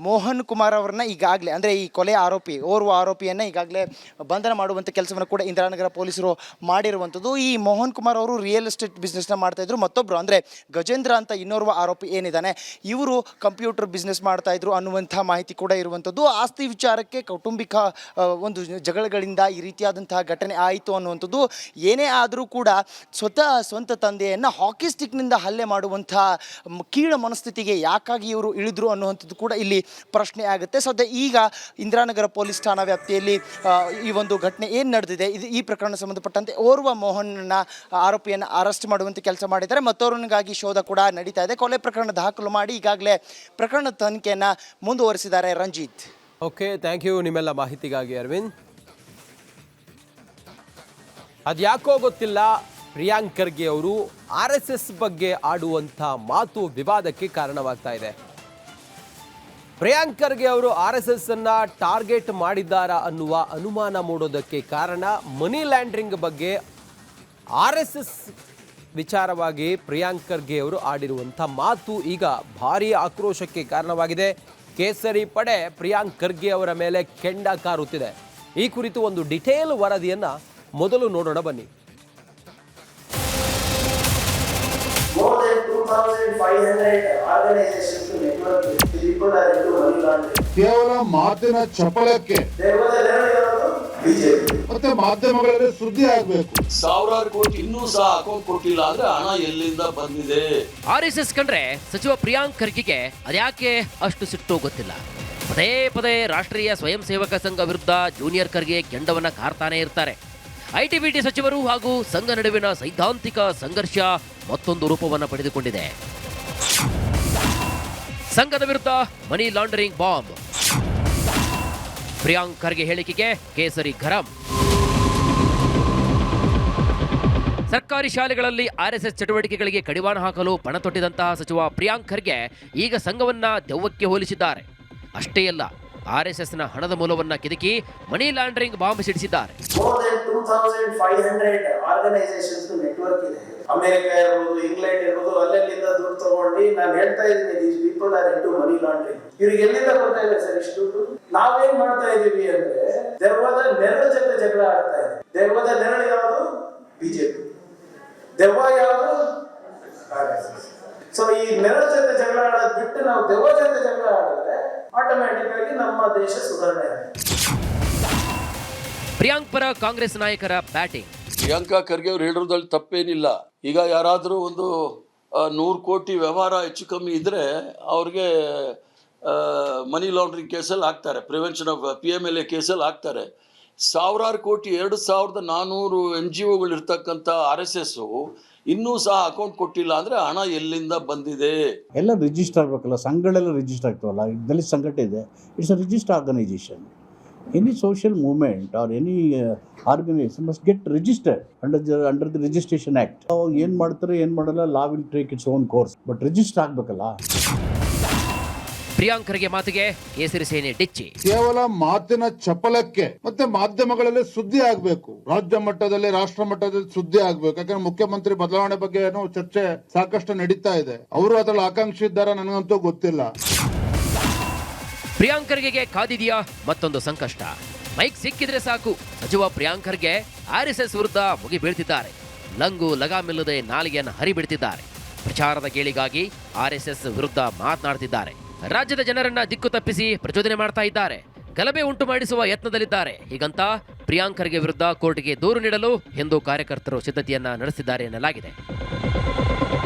ಮೋಹನ್ ಕುಮಾರ್ ಅವರನ್ನ ಈಗಾಗಲೇ, ಅಂದರೆ ಈ ಕೊಲೆ ಓರ್ವ ಆರೋಪಿಯನ್ನು ಈಗಾಗಲೇ ಬಂಧನ ಮಾಡುವಂಥ ಕೆಲಸವನ್ನು ಕೂಡ ಇಂದಿರಾನಗರ ಪೊಲೀಸರು ಮಾಡಿರುವಂಥದ್ದು. ಈ ಮೋಹನ್ ಕುಮಾರ್ ಅವರು ರಿಯಲ್ ಎಸ್ಟೇಟ್ ಬಿಸ್ನೆಸ್ನ ಮಾಡ್ತಾ ಇದ್ರು. ಮತ್ತೊಬ್ಬರು ಅಂದರೆ ಗಜೇಂದ್ರ ಅಂತ ಇನ್ನೋರ್ವ ಆರೋಪಿ ಏನಿದ್ದಾನೆ, ಇವರು ಕಂಪ್ಯೂಟರ್ ಬಿಸ್ನೆಸ್ ಮಾಡ್ತಾ ಇದ್ರು ಅನ್ನುವಂಥ ಮಾಹಿತಿ ಕೂಡ ಇರುವಂಥದ್ದು. ಆಸ್ತಿ ವಿಚಾರಕ್ಕೆ ಕೌಟುಂಬಿಕ ಒಂದು ಜಗಳಗಳಿಂದ ಈ ರೀತಿಯಾದಂತಹ ಘಟನೆ ಆಯಿತು ಅನ್ನುವಂಥದ್ದು. ಏನೇ ಆದರೂ ಕೂಡ ಸ್ವಂತ ತಂದೆಯನ್ನು ಹಾಕಿ ಸ್ಟಿಕ್ನಿಂದ ಹಲ್ಲೆ ಮಾಡುವಂಥ ಕೀಳು ಮನಸ್ಥಿತಿಗೆ ಯಾಕಾಗಿ ಇವರು ಇಳಿದ್ರು ಅನ್ನುವಂಥದ್ದು ಕೂಡ ಇಲ್ಲಿ ಪ್ರಶ್ನೆ ಆಗುತ್ತೆ. ಸದ್ಯ ಈಗ ಇಂದಿರಾನಗರ ಪೊಲೀಸ್ ಠಾಣಾ ವ್ಯಾಪ್ತಿಯಲ್ಲಿ ಈ ಒಂದು ಘಟನೆ ಏನು ನಡೆದಿದೆ, ಈ ಪ್ರಕರಣ ಸಂಬಂಧಪಟ್ಟಂತೆ ಓರ್ವ ಮೋಹನ್ನ ಆರೋಪಿಯನ್ನು ಅರೆಸ್ಟ್ ಮಾಡುವಂತೆ ಕೆಲಸ ಮಾಡಿದ್ದಾರೆ. ಮತ್ತೋರ್ವನಿಗಾಗಿ ಶೋಧ ಕೂಡ ನಡೀತಾ ಇದೆ. ಕೊಲೆ ಪ್ರಕರಣ ದಾಖಲು ಮಾಡಿ ಈಗಾಗಲೇ ಪ್ರಕರಣದ ತನಿಖೆಯನ್ನು ಮುಂದುವರಿಸಿದ್ದಾರೆ ರಂಜಿತ್. ಓಕೆ, ಥ್ಯಾಂಕ್ ಯು ನಿಮ್ಮೆಲ್ಲ ಮಾಹಿತಿಗಾಗಿ ಅರವಿಂದ್. ಅದ್ಯಾಕೋ ಗೊತ್ತಿಲ್ಲ, ಪ್ರಿಯಾಂಕ್ ಖರ್ಗೆ ಅವರು RSS ಬಗ್ಗೆ ಆಡುವಂಥ ಮಾತು ವಿವಾದಕ್ಕೆ ಕಾರಣವಾಗ್ತಾ ಇದೆ. ಪ್ರಿಯಾಂಕ್ ಖರ್ಗೆ ಅವರು RSS ಅನ್ನ ಟಾರ್ಗೆಟ್ ಮಾಡಿದ್ದಾರಾ ಅನ್ನುವ ಅನುಮಾನ ಮೂಡೋದಕ್ಕೆ ಕಾರಣ ಮನಿ ಲ್ಯಾಂಡ್ರಿಂಗ್ ಬಗ್ಗೆ RSS ವಿಚಾರವಾಗಿ ಪ್ರಿಯಾಂಕ್ ಖರ್ಗೆ ಅವರು ಆಡಿರುವಂಥ ಮಾತು ಈಗ ಭಾರೀ ಆಕ್ರೋಶಕ್ಕೆ ಕಾರಣವಾಗಿದೆ. ಕೇಸರಿ ಪಡೆ ಪ್ರಿಯಾಂಕ್ ಖರ್ಗೆ ಅವರ ಮೇಲೆ ಕೆಂಡ ಕಾರುತ್ತಿದೆ. ಈ ಕುರಿತು ಒಂದು ಡಿಟೇಲ್ ವರದಿಯನ್ನು ಮೊದಲು ನೋಡೋಣ ಬನ್ನಿ. More than 2,500 organizations to network people are into money laundering. ಕೇವಲ ಮಾತಿನ ಚಪಲಕ್ಕೆ ಬಿಜೆಪಿ ಮತ್ತೆ ಮಾಧ್ಯಮಗಳಲ್ಲಿ ಸುದ್ದಿ ಆಗ್ಬೇಕು. ಸಾವಿರಾರು ಕೋಟಿ ಇನ್ನೂ ಸಹ ಅಕೌಂಟ್ ಕೊಟ್ಟಿಲ್ಲ ಅಂದ್ರೆ ಹಣ ಎಲ್ಲಿಂದ ಬಂದಿದೆ? RSS ಕಂಡ್ರೆ ಸಚಿವ ಪ್ರಿಯಾಂಕ್ ಖರ್ಗೆಗೆ ಅದ್ಯಾಕೆ ಅಷ್ಟು ಸಿಟ್ಟು ಗೊತ್ತಿಲ್ಲ. ಪದೇ ಪದೇ ರಾಷ್ಟ್ರೀಯ ಸ್ವಯಂ ಸೇವಕ ಸಂಘ ವಿರುದ್ಧ ಜೂನಿಯರ್ ಖರ್ಗೆ ಕೆಂಡವನ್ನ ಕಾರ್ತಾನೆ ಇರ್ತಾರೆ. ITBT ಸಚಿವರು ಹಾಗೂ ಸಂಘ ನಡುವಿನ ಸೈದ್ಧಾಂತಿಕ ಸಂಘರ್ಷ ಮತ್ತೊಂದು ರೂಪವನ್ನು ಪಡೆದುಕೊಂಡಿದೆ. ಸಂಘದ ವಿರುದ್ಧ ಮನಿ ಲಾಂಡರಿಂಗ್ ಬಾಂಬ್. ಪ್ರಿಯಾಂಕ್ ಖರ್ಗೆ ಹೇಳಿಕೆಗೆ ಕೇಸರಿ ಗರಂ. ಸರ್ಕಾರಿ ಶಾಲೆಗಳಲ್ಲಿ RSS ಚಟುವಟಿಕೆಗಳಿಗೆ ಕಡಿವಾಣ ಹಾಕಲು ಪಣ ತೊಟ್ಟಿದಂತಹ ಸಚಿವ ಪ್ರಿಯಾಂಕ್ ಖರ್ಗೆ ಈಗ ಸಂಘವನ್ನ ದೆವ್ವಕ್ಕೆ ಹೋಲಿಸಿದ್ದಾರೆ. ಅಷ್ಟೇ ಅಲ್ಲ, RSSನ ಹಣದ ಮೂಲವನ್ನ ಕೆದಕಿ ಮನಿ ಲಾಂಡರಿಂಗ್ ಬಾಂಬ್ ಸಿಡಿಸಿದ್ದಾರೆ. More than 2,500 organizations to network ಇದೆ. ಅಮೆರಿಕ ಇರ್ಬೋದು, ಇಂಗ್ಲೆಂಡ್ ಇರ್ಬೋದು, ಅಲ್ಲೆಲ್ಲಿಂದ ದುಡ್ಡು ತಗೊಂಡು ನಾನು ಹೇಳ್ತಾ ಇದ್ದೀನಿ, these people are into money laundering. ಇವ್ರಿಗೆ ಎಲ್ಲಿಂದ ಬರ್ತಾ ಇದೆ ಸರ್ ಇಷ್ಟು ದುಡ್ಡು? ನಾವೇನ್ ಮಾಡ್ತಾ ಇದೀವಿ ಅಂದ್ರೆ ದೆವ್ವದ ನೆರಳು ಜೊತೆ ಜಗಳ ಆಡ್ತಾ ಇದೆ. ದೆವ್ವದ ನೆರಳು ಯಾವುದು? ಬಿಜೆಪಿ. ದೆವ್ವ ಯಾವುದು? RSS. ಸೊ ಈ ನೆರಳು ಜೊತೆ ಜಗಳ ಆಡೋದು ಬಿಟ್ಟು ನಾವು ದೆವ್ವ ಜೊತೆ ಜಗಳ ಆಡಿದ್ರೆ ಆಟೋಮ್ಯಾಟಿಕ್ ಆಗಿ ನಮ್ಮ ದೇಶ ಸುಧಾರಣೆ ಆಗುತ್ತೆ. ಪ್ರಿಯಾಂಕ್ ಪರ ಕಾಂಗ್ರೆಸ್ ನಾಯಕರ ಬ್ಯಾಟಿಂಗ್. ಪ್ರಿಯಾಂಕಾ ಖರ್ಗೆ ಅವ್ರು ಹೇಳಿರೋದ್ರಲ್ಲಿ ತಪ್ಪೇನಿಲ್ಲ. ಈಗ ಯಾರಾದರೂ ಒಂದು 100 ಕೋಟಿ ವ್ಯವಹಾರ ಹೆಚ್ಚು ಕಮ್ಮಿ ಇದ್ರೆ ಅವ್ರಿಗೆ ಮನಿ ಲಾಂಡ್ರಿಂಗ್ ಕೇಸಲ್ಲಿ ಹಾಕ್ತಾರೆ, ಪ್ರಿವೆನ್ಷನ್ ಆಫ್ PMLA ಕೇಸಲ್ಲಿ ಹಾಕ್ತಾರೆ. ಸಾವಿರಾರು ಕೋಟಿ 2,400 NGOಗಳು ಇರ್ತಕ್ಕಂಥ RSS ಇನ್ನೂ ಸಹ ಅಕೌಂಟ್ ಕೊಟ್ಟಿಲ್ಲ ಅಂದ್ರೆ ಹಣ ಎಲ್ಲಿಂದ ಬಂದಿದೆ? ಎಲ್ಲ ರಿಜಿಸ್ಟರ್ ಆಗಬೇಕಲ್ಲ, ಸಂಘಗಳೆಲ್ಲ ರಿಜಿಸ್ಟರ್ ಆಗ್ತಾವಲ್ಲ. ದಲಿತ ಸಂಘಟನೆ ಇದೆ, it's a register organization. Any social movement or any organization must get registered under the registration act. ಏನು ಮಾಡ್ತಾರೆ ಏನು ಮಾಡಲ್ಲ, law will take its own course, but register ಆಗಬೇಕಲ್ಲ. ಪ್ರಿಯಾಂಕ್ ಖರ್ಗೆ ಮಾತಿಗೆ ಕೇಸರಿ ಸೇನೆ ಡಿಚ್ಚಿ. ಕೇವಲ ಮಾತಿನ ಚಪಲಕ್ಕೆ ಮತ್ತೆ ಮಾಧ್ಯಮಗಳಲ್ಲಿ ಸುದ್ದಿ ಆಗ್ಬೇಕು, ರಾಜ್ಯ ಮಟ್ಟದಲ್ಲಿ ರಾಷ್ಟ್ರ ಮಟ್ಟದಲ್ಲಿ ಸುದ್ದಿ ಆಗ್ಬೇಕು. ಯಾಕಂದ್ರೆ ಮುಖ್ಯಮಂತ್ರಿ ಬದಲಾವಣೆ ಬಗ್ಗೆ ಏನೋ ಚರ್ಚೆ ಸಾಕಷ್ಟು ನಡೀತಾ ಇದೆ. ಅವರು ಅದ್ರಲ್ಲಿ ಆಕಾಂಕ್ಷಿ ಇದ್ದಾರಾ ನನಗಂತೂ ಗೊತ್ತಿಲ್ಲ. ಪ್ರಿಯಾಂಕ್ ಖರ್ಗೆಗೆ ಕಾದಿದೆಯಾ ಮತ್ತೊಂದು ಸಂಕಷ್ಟ. ಮೈಕ್ ಸಿಕ್ಕಿದ್ರೆ ಸಾಕು, ಸಚಿವ ಪ್ರಿಯಾಂಕ್ ಖರ್ಗೆ RSS ವಿರುದ್ಧ ಮುಗಿ ಬೀಳ್ತಿದ್ದಾರೆ. ಲಂಗು ಲಗಾಮಿಲ್ಲದೆ ನಾಲಿಗೆಯನ್ನು ಹರಿಬಿಡ್ತಿದ್ದಾರೆ. ಪ್ರಚಾರದ ಗೇಳಿಗಾಗಿ RSS ವಿರುದ್ಧ ಮಾತನಾಡ್ತಿದ್ದಾರೆ. ರಾಜ್ಯದ ಜನರನ್ನ ದಿಕ್ಕು ತಪ್ಪಿಸಿ ಪ್ರಚೋದನೆ ಮಾಡ್ತಾ ಇದ್ದಾರೆ. ಗಲಭೆ ಉಂಟು ಮಾಡಿಸುವ ಯತ್ನದಲ್ಲಿದ್ದಾರೆ. ಹೀಗಂತ ಪ್ರಿಯಾಂಕ್ ಖರ್ಗೆ ವಿರುದ್ಧ ಕೋರ್ಟ್ಗೆ ದೂರು ನೀಡಲು ಹಿಂದೂ ಕಾರ್ಯಕರ್ತರು ಸಿದ್ಧತೆಯನ್ನ ನಡೆಸಿದ್ದಾರೆ ಎನ್ನಲಾಗಿದೆ.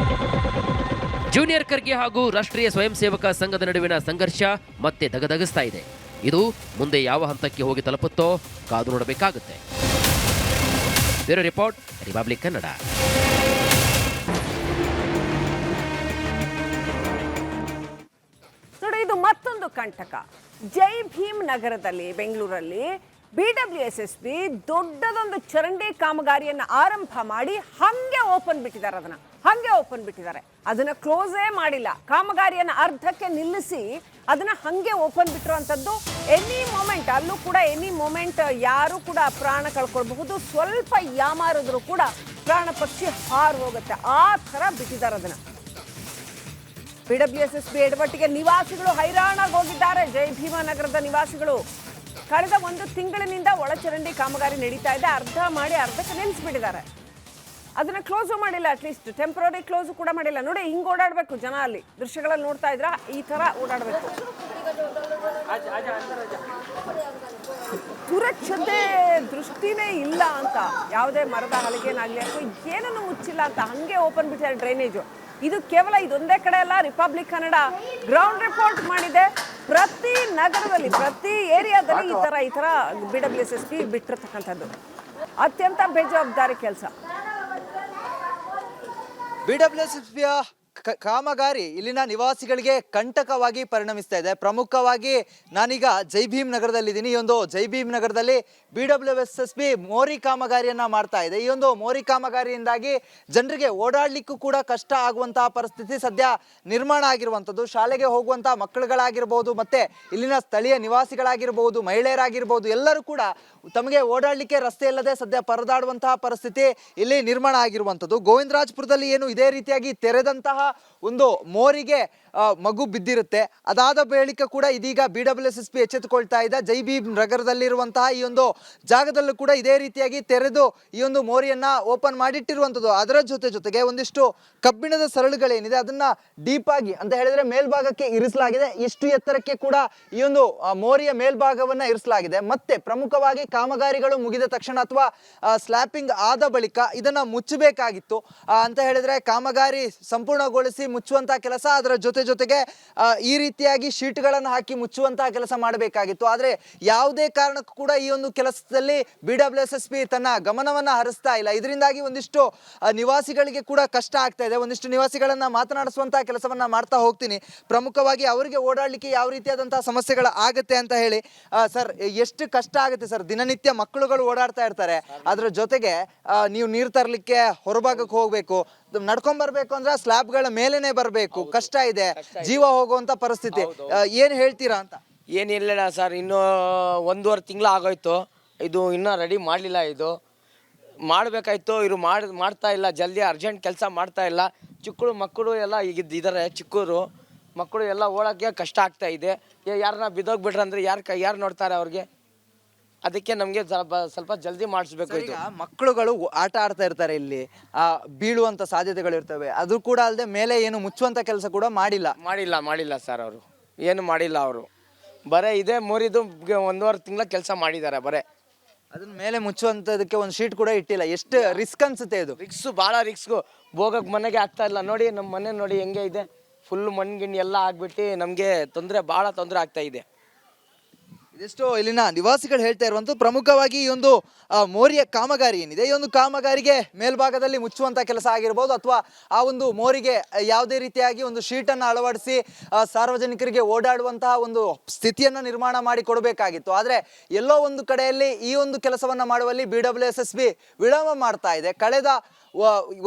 ಜೂನಿಯರ್ ಖರ್ಗೆ ಹಾಗೂ ರಾಷ್ಟ್ರೀಯ ಸ್ವಯಂ ಸೇವಕ ಸಂಘದ ನಡುವಿನ ಸಂಘರ್ಷ ಮತ್ತೆ ದಗದಗಿಸ್ತಾ ಇದೆ. ಇದು ಮುಂದೆ ಯಾವ ಹಂತಕ್ಕೆ ಹೋಗಿ ತಲುಪುತ್ತೋ ಕಾದು ನೋಡಬೇಕಾಗುತ್ತೆ. Bureau report, Republic Kannada. ನೋಡಿ, ಇದು ಮತ್ತೊಂದು ಕಂಟಕ. ಜೈ ಭೀಮ್ ನಗರದಲ್ಲಿ, ಬೆಂಗಳೂರಲ್ಲಿ BWSSB ದೊಡ್ಡದೊಂದು ಚರಂಡಿ ಕಾಮಗಾರಿಯನ್ನು ಆರಂಭ ಮಾಡಿ ಹಂಗೆ ಓಪನ್ ಬಿಟ್ಟಿದ್ದಾರೆ. ಅದನ್ನ ಕ್ಲೋಸೇ ಮಾಡಿಲ್ಲ. ಕಾಮಗಾರಿಯನ್ನು ಅರ್ಧಕ್ಕೆ ನಿಲ್ಲಿಸಿ ಅದನ್ನ ಹಂಗೆ ಓಪನ್ ಬಿಟ್ಟಿರುವಂಥದ್ದು. ಎನಿ ಮೊಮೆಂಟ್, ಅಲ್ಲೂ ಕೂಡ ಎನಿ ಮೊಮೆಂಟ್ ಯಾರು ಕೂಡ ಪ್ರಾಣ ಕಳ್ಕೊಳ್ಬಹುದು. ಸ್ವಲ್ಪ ಯಾಮಾರಿದ್ರು ಕೂಡ ಪ್ರಾಣ ಪಕ್ಷಿ ಹಾರು ಹೋಗುತ್ತೆ. ಆ ಥರ ಬಿಟ್ಟಿದ್ದಾರೆ ಅದನ್ನ. BWSSB ಎಡವಟ್ಟಿಗೆ ನಿವಾಸಿಗಳು ಹೈರಾಣಾಗಿ ಹೋಗಿದ್ದಾರೆ. ಜೈ ಭೀಮ ನಗರದ ನಿವಾಸಿಗಳು ಕಳೆದ 1 ತಿಂಗಳಿನಿಂದ ಒಳಚರಂಡಿ ಕಾಮಗಾರಿ ನಡೀತಾ ಇದೆ. ಅರ್ಧ ಮಾಡಿ ಅರ್ಧಕ್ಕೆ ನಿಲ್ಲಿಸ್ಬಿಟ್ಟಿದ್ದಾರೆ. ಅದನ್ನ ಕ್ಲೋಸು ಮಾಡಿಲ್ಲ, ಅಟ್ಲೀಸ್ಟ್ ಟೆಂಪ್ರರಿ ಕ್ಲೋಸು ಕೂಡ ಮಾಡಿಲ್ಲ. ನೋಡಿ, ಹಿಂಗೆ ಓಡಾಡಬೇಕು ಜನ. ಅಲ್ಲಿ ದೃಶ್ಯಗಳಲ್ಲಿ ನೋಡ್ತಾ ಇದ್ರ ಈ ಥರ ಓಡಾಡಬೇಕು. ಸುರಕ್ಷತೆ ದೃಷ್ಟಿನೇ ಇಲ್ಲ ಅಂತ, ಯಾವುದೇ ಮರದ ಹಲಗೆನಾಗಲಿ ಅಥವಾ ಏನನ್ನು ಮುಚ್ಚಿಲ್ಲ ಅಂತ ಹಂಗೆ ಓಪನ್ ಬಿಟ್ಟಿದ್ದಾರೆ ಡ್ರೈನೇಜು. ಇದು ಕೇವಲ ಇದೊಂದೇ ಕಡೆ ಅಲ್ಲ. ರಿಪಬ್ಲಿಕ್ ಕನ್ನಡ ಗ್ರೌಂಡ್ ರಿಪೋರ್ಟ್ ಮಾಡಿದೆ. ಪ್ರತಿ ನಗರದಲ್ಲಿ, ಪ್ರತಿ ಏರಿಯಾದಲ್ಲಿ ಈ ಥರ BWSSP ಬಿಟ್ಟಿರ್ತಕ್ಕಂಥದ್ದು ಅತ್ಯಂತ ಬೇಜವಾಬ್ದಾರಿ ಕೆಲಸ. BWSSPಯ ಕಾಮಗಾರಿ ಇಲ್ಲಿನ ನಿವಾಸಿಗಳಿಗೆ ಕಂಟಕವಾಗಿ ಪರಿಣಮಿಸ್ತಾ ಇದೆ. ಪ್ರಮುಖವಾಗಿ ನಾನೀಗ ಜೈ ಭೀಮ್ ನಗರದಲ್ಲಿದ್ದೀನಿ. ಈ ಒಂದು ಜೈ ಭೀಮ್ ನಗರದಲ್ಲಿ BWSSP ಮೋರಿ ಕಾಮಗಾರಿಯನ್ನ ಮಾಡ್ತಾ ಇದೆ. ಈ ಒಂದು ಮೋರಿ ಕಾಮಗಾರಿಯಿಂದಾಗಿ ಜನರಿಗೆ ಓಡಾಡ್ಲಿಕ್ಕೂ ಕೂಡ ಕಷ್ಟ ಆಗುವಂತಹ ಪರಿಸ್ಥಿತಿ ಸದ್ಯ ನಿರ್ಮಾಣ ಆಗಿರುವಂಥದ್ದು. ಶಾಲೆಗೆ ಹೋಗುವಂತಹ ಮಕ್ಕಳುಗಳಾಗಿರ್ಬೋದು, ಮತ್ತೆ ಇಲ್ಲಿನ ಸ್ಥಳೀಯ ನಿವಾಸಿಗಳಾಗಿರ್ಬೋದು, ಮಹಿಳೆಯರಾಗಿರ್ಬೋದು, ಎಲ್ಲರೂ ಕೂಡ ತಮಗೆ ಓಡಾಡ್ಲಿಕ್ಕೆ ರಸ್ತೆ ಇಲ್ಲದೆ ಸದ್ಯ ಪರದಾಡುವಂತಹ ಪರಿಸ್ಥಿತಿ ಇಲ್ಲಿ ನಿರ್ಮಾಣ ಆಗಿರುವಂಥದ್ದು. ಗೋವಿಂದರಾಜಪುರದಲ್ಲಿ ಏನು ಇದೇ ರೀತಿಯಾಗಿ ತೆರೆದಂತಹ ಒಂದು ಮೋರಿಗೆ ಮಗು ಬಿದ್ದಿರುತ್ತೆ. ಅದಾದ ಬಳಿಕ ಕೂಡ ಇದೀಗ BWSSP ಎಚ್ಚೆತ್ತುಕೊಳ್ತಾ ಇದೆ. ಜೈ ಭೀಮ್ ನಗರದಲ್ಲಿರುವಂತಹ ಈ ಒಂದು ಜಾಗದಲ್ಲೂ ಕೂಡ ಇದೇ ರೀತಿಯಾಗಿ ತೆರೆದು ಈ ಒಂದು ಮೋರಿಯನ್ನ ಓಪನ್ ಮಾಡಿಟ್ಟಿರುವಂಥದ್ದು. ಅದರ ಜೊತೆಗೆ ಒಂದಿಷ್ಟು ಕಬ್ಬಿಣದ ಸರಳುಗಳೇನಿದೆ ಅದನ್ನ ಡೀಪ್ ಆಗಿ ಅಂತ ಹೇಳಿದ್ರೆ ಮೇಲ್ಭಾಗಕ್ಕೆ ಇರಿಸಲಾಗಿದೆ. ಇಷ್ಟು ಎತ್ತರಕ್ಕೆ ಕೂಡ ಈ ಒಂದು ಮೋರಿಯ ಮೇಲ್ಭಾಗವನ್ನ ಇರಿಸಲಾಗಿದೆ. ಮತ್ತೆ ಪ್ರಮುಖವಾಗಿ ಕಾಮಗಾರಿಗಳು ಮುಗಿದ ತಕ್ಷಣ ಅಥವಾ ಸ್ಲ್ಯಾಪಿಂಗ್ ಆದ ಬಳಿಕ ಇದನ್ನ ಮುಚ್ಚಬೇಕಾಗಿತ್ತು. ಅಂತ ಹೇಳಿದ್ರೆ ಕಾಮಗಾರಿ ಸಂಪೂರ್ಣಗೊಳಿಸಿ ಮುಚ್ಚುವಂತಹ ಕೆಲಸ, ಅದರ ಜೊತೆಗೆ ಈ ರೀತಿಯಾಗಿ ಶೀಟ್ಗಳನ್ನು ಹಾಕಿ ಮುಚ್ಚುವಂತಹ ಕೆಲಸ ಮಾಡಬೇಕಾಗಿತ್ತು. ಆದರೆ ಯಾವುದೇ ಕಾರಣಕ್ಕೂ ಕೂಡ ಈ ಒಂದು ಕೆಲಸದಲ್ಲಿ BWSSP ತನ್ನ ಗಮನವನ್ನ ಹರಿಸ್ತಾ ಇಲ್ಲ. ಇದರಿಂದಾಗಿ ಒಂದಿಷ್ಟು ನಿವಾಸಿಗಳಿಗೆ ಕೂಡ ಕಷ್ಟ ಆಗ್ತಾ ಇದೆ. ಒಂದಿಷ್ಟು ನಿವಾಸಿಗಳನ್ನ ಮಾತನಾಡಿಸುವಂತಹ ಕೆಲಸವನ್ನ ಮಾಡ್ತಾ ಹೋಗ್ತೀನಿ. ಪ್ರಮುಖವಾಗಿ ಅವರಿಗೆ ಓಡಾಡ್ಲಿಕ್ಕೆ ಯಾವ ರೀತಿಯಾದಂತಹ ಸಮಸ್ಯೆಗಳು ಆಗುತ್ತೆ ಅಂತ ಹೇಳಿ. ಸರ್, ಎಷ್ಟು ಕಷ್ಟ ಆಗುತ್ತೆ ಸರ್? ದಿನನಿತ್ಯ ಮಕ್ಕಳುಗಳು ಓಡಾಡ್ತಾ ಇರ್ತಾರೆ, ಅದ್ರ ಜೊತೆಗೆ ನೀವು ನೀರು ತರಲಿಕ್ಕೆ ಹೊರಭಾಗಕ್ಕೆ ಹೋಗ್ಬೇಕು, ನಡ್ಕೊಂಡ್ ಬರ್ಬೇಕು ಅಂದ್ರೆ ಸ್ಲ್ಯಾಬ್ಗಳ ಮೇಲೇನೆ ಬರ್ಬೇಕು, ಕಷ್ಟ ಇದೆ, ಜೀವ ಹೋಗುವಂತ ಪರಿಸ್ಥಿತಿ. ಏನ್ ಹೇಳ್ತೀರಾ ಅಂತ? ಏನಿಲ್ಲ ಸರ್, ಇನ್ನು 1.5 ತಿಂಗಳು ಆಗೋಯ್ತು. ಇದು ಇನ್ನೂ ರೆಡಿ ಮಾಡಲಿಲ್ಲ. ಇದು ಮಾಡಬೇಕಾಯ್ತು, ಇವರು ಮಾಡ್ತಾ ಇಲ್ಲ. ಜಲ್ದಿ ಅರ್ಜೆಂಟ್ ಕೆಲಸ ಮಾಡ್ತಾ ಇಲ್ಲ. ಚಿಕ್ಕಳು ಮಕ್ಕಳು ಎಲ್ಲ ಈಗ ಇದ್ದಾರೆ. ಚಿಕ್ಕವರು ಮಕ್ಕಳು ಎಲ್ಲ ಓಡೋಕ್ಕೆ ಕಷ್ಟ ಆಗ್ತಾ ಇದೆ. ಯಾರನ್ನ ಬಿದ್ದೋಗ್ಬಿಟ್ರೆ ಅಂದರೆ ಯಾರು ನೋಡ್ತಾರೆ ಅವ್ರಿಗೆ? ಅದಕ್ಕೆ ನಮಗೆ ಸ್ವಲ್ಪ ಜಲ್ದಿ ಮಾಡಿಸ್ಬೇಕು. ಈಗ ಮಕ್ಕಳುಗಳು ಆಟ ಆಡ್ತಾ ಇರ್ತಾರೆ, ಇಲ್ಲಿ ಬೀಳುವಂತ ಸಾಧ್ಯತೆಗಳು ಇರ್ತವೆ. ಅದು ಕೂಡ ಅಲ್ಲದೆ ಮೇಲೆ ಏನು ಮುಚ್ಚುವಂತ ಕೆಲಸ ಕೂಡ ಮಾಡಿಲ್ಲ ಸರ್. ಅವರು ಏನು ಮಾಡಿಲ್ಲ. ಅವರು ಬರೇ ಇದೇ ಮೋರಿದು 1.5 ತಿಂಗಳ ಕೆಲಸ ಮಾಡಿದ್ದಾರೆ. ಬರೇ ಅದನ್ನ ಮೇಲೆ ಮುಚ್ಚುವಂತದಕ್ಕೆ ಒಂದು ಶೀಟ್ ಕೂಡ ಇಟ್ಟಿಲ್ಲ. ಎಷ್ಟು ರಿಸ್ಕ್ ಅನ್ಸುತ್ತೆ ಇದು? ಭಾಳ ರಿಸ್ಕು. ಹೋಗಕ್ಕೆ ಮನೆಗೆ ಆಗ್ತಾ ಇಲ್ಲ. ನೋಡಿ ನಮ್ಮ ಮನೆ ನೋಡಿ ಹೆಂಗೆ ಇದೆ, ಫುಲ್ ಮಣ್ಣು ಎಲ್ಲ ಆಗ್ಬಿಟ್ಟು ನಮಗೆ ಭಾಳ ತೊಂದರೆ ಆಗ್ತಾ ಇದೆ. ಇದೆಷ್ಟು ಇಲ್ಲಿನ ನಿವಾಸಿಗಳು ಹೇಳ್ತಾ ಇರುವಂಥದ್ದು. ಪ್ರಮುಖವಾಗಿ ಈ ಒಂದು ಮೋರಿಯ ಕಾಮಗಾರಿ ಏನಿದೆ, ಈ ಒಂದು ಕಾಮಗಾರಿಗೆ ಮೇಲ್ಭಾಗದಲ್ಲಿ ಮುಚ್ಚುವಂಥ ಕೆಲಸ ಆಗಿರ್ಬೋದು, ಅಥವಾ ಆ ಒಂದು ಮೋರಿಗೆ ಯಾವುದೇ ರೀತಿಯಾಗಿ ಒಂದು ಶೀಟನ್ನು ಅಳವಡಿಸಿ ಸಾರ್ವಜನಿಕರಿಗೆ ಓಡಾಡುವಂತಹ ಒಂದು ಸ್ಥಿತಿಯನ್ನು ನಿರ್ಮಾಣ ಮಾಡಿ ಕೊಡಬೇಕಾಗಿತ್ತು. ಆದರೆ ಎಲ್ಲೋ ಒಂದು ಕಡೆಯಲ್ಲಿ ಈ ಒಂದು ಕೆಲಸವನ್ನು ಮಾಡುವಲ್ಲಿ BWSSP ವಿಳಂಬ ಮಾಡ್ತಾ ಇದೆ. ಕಳೆದ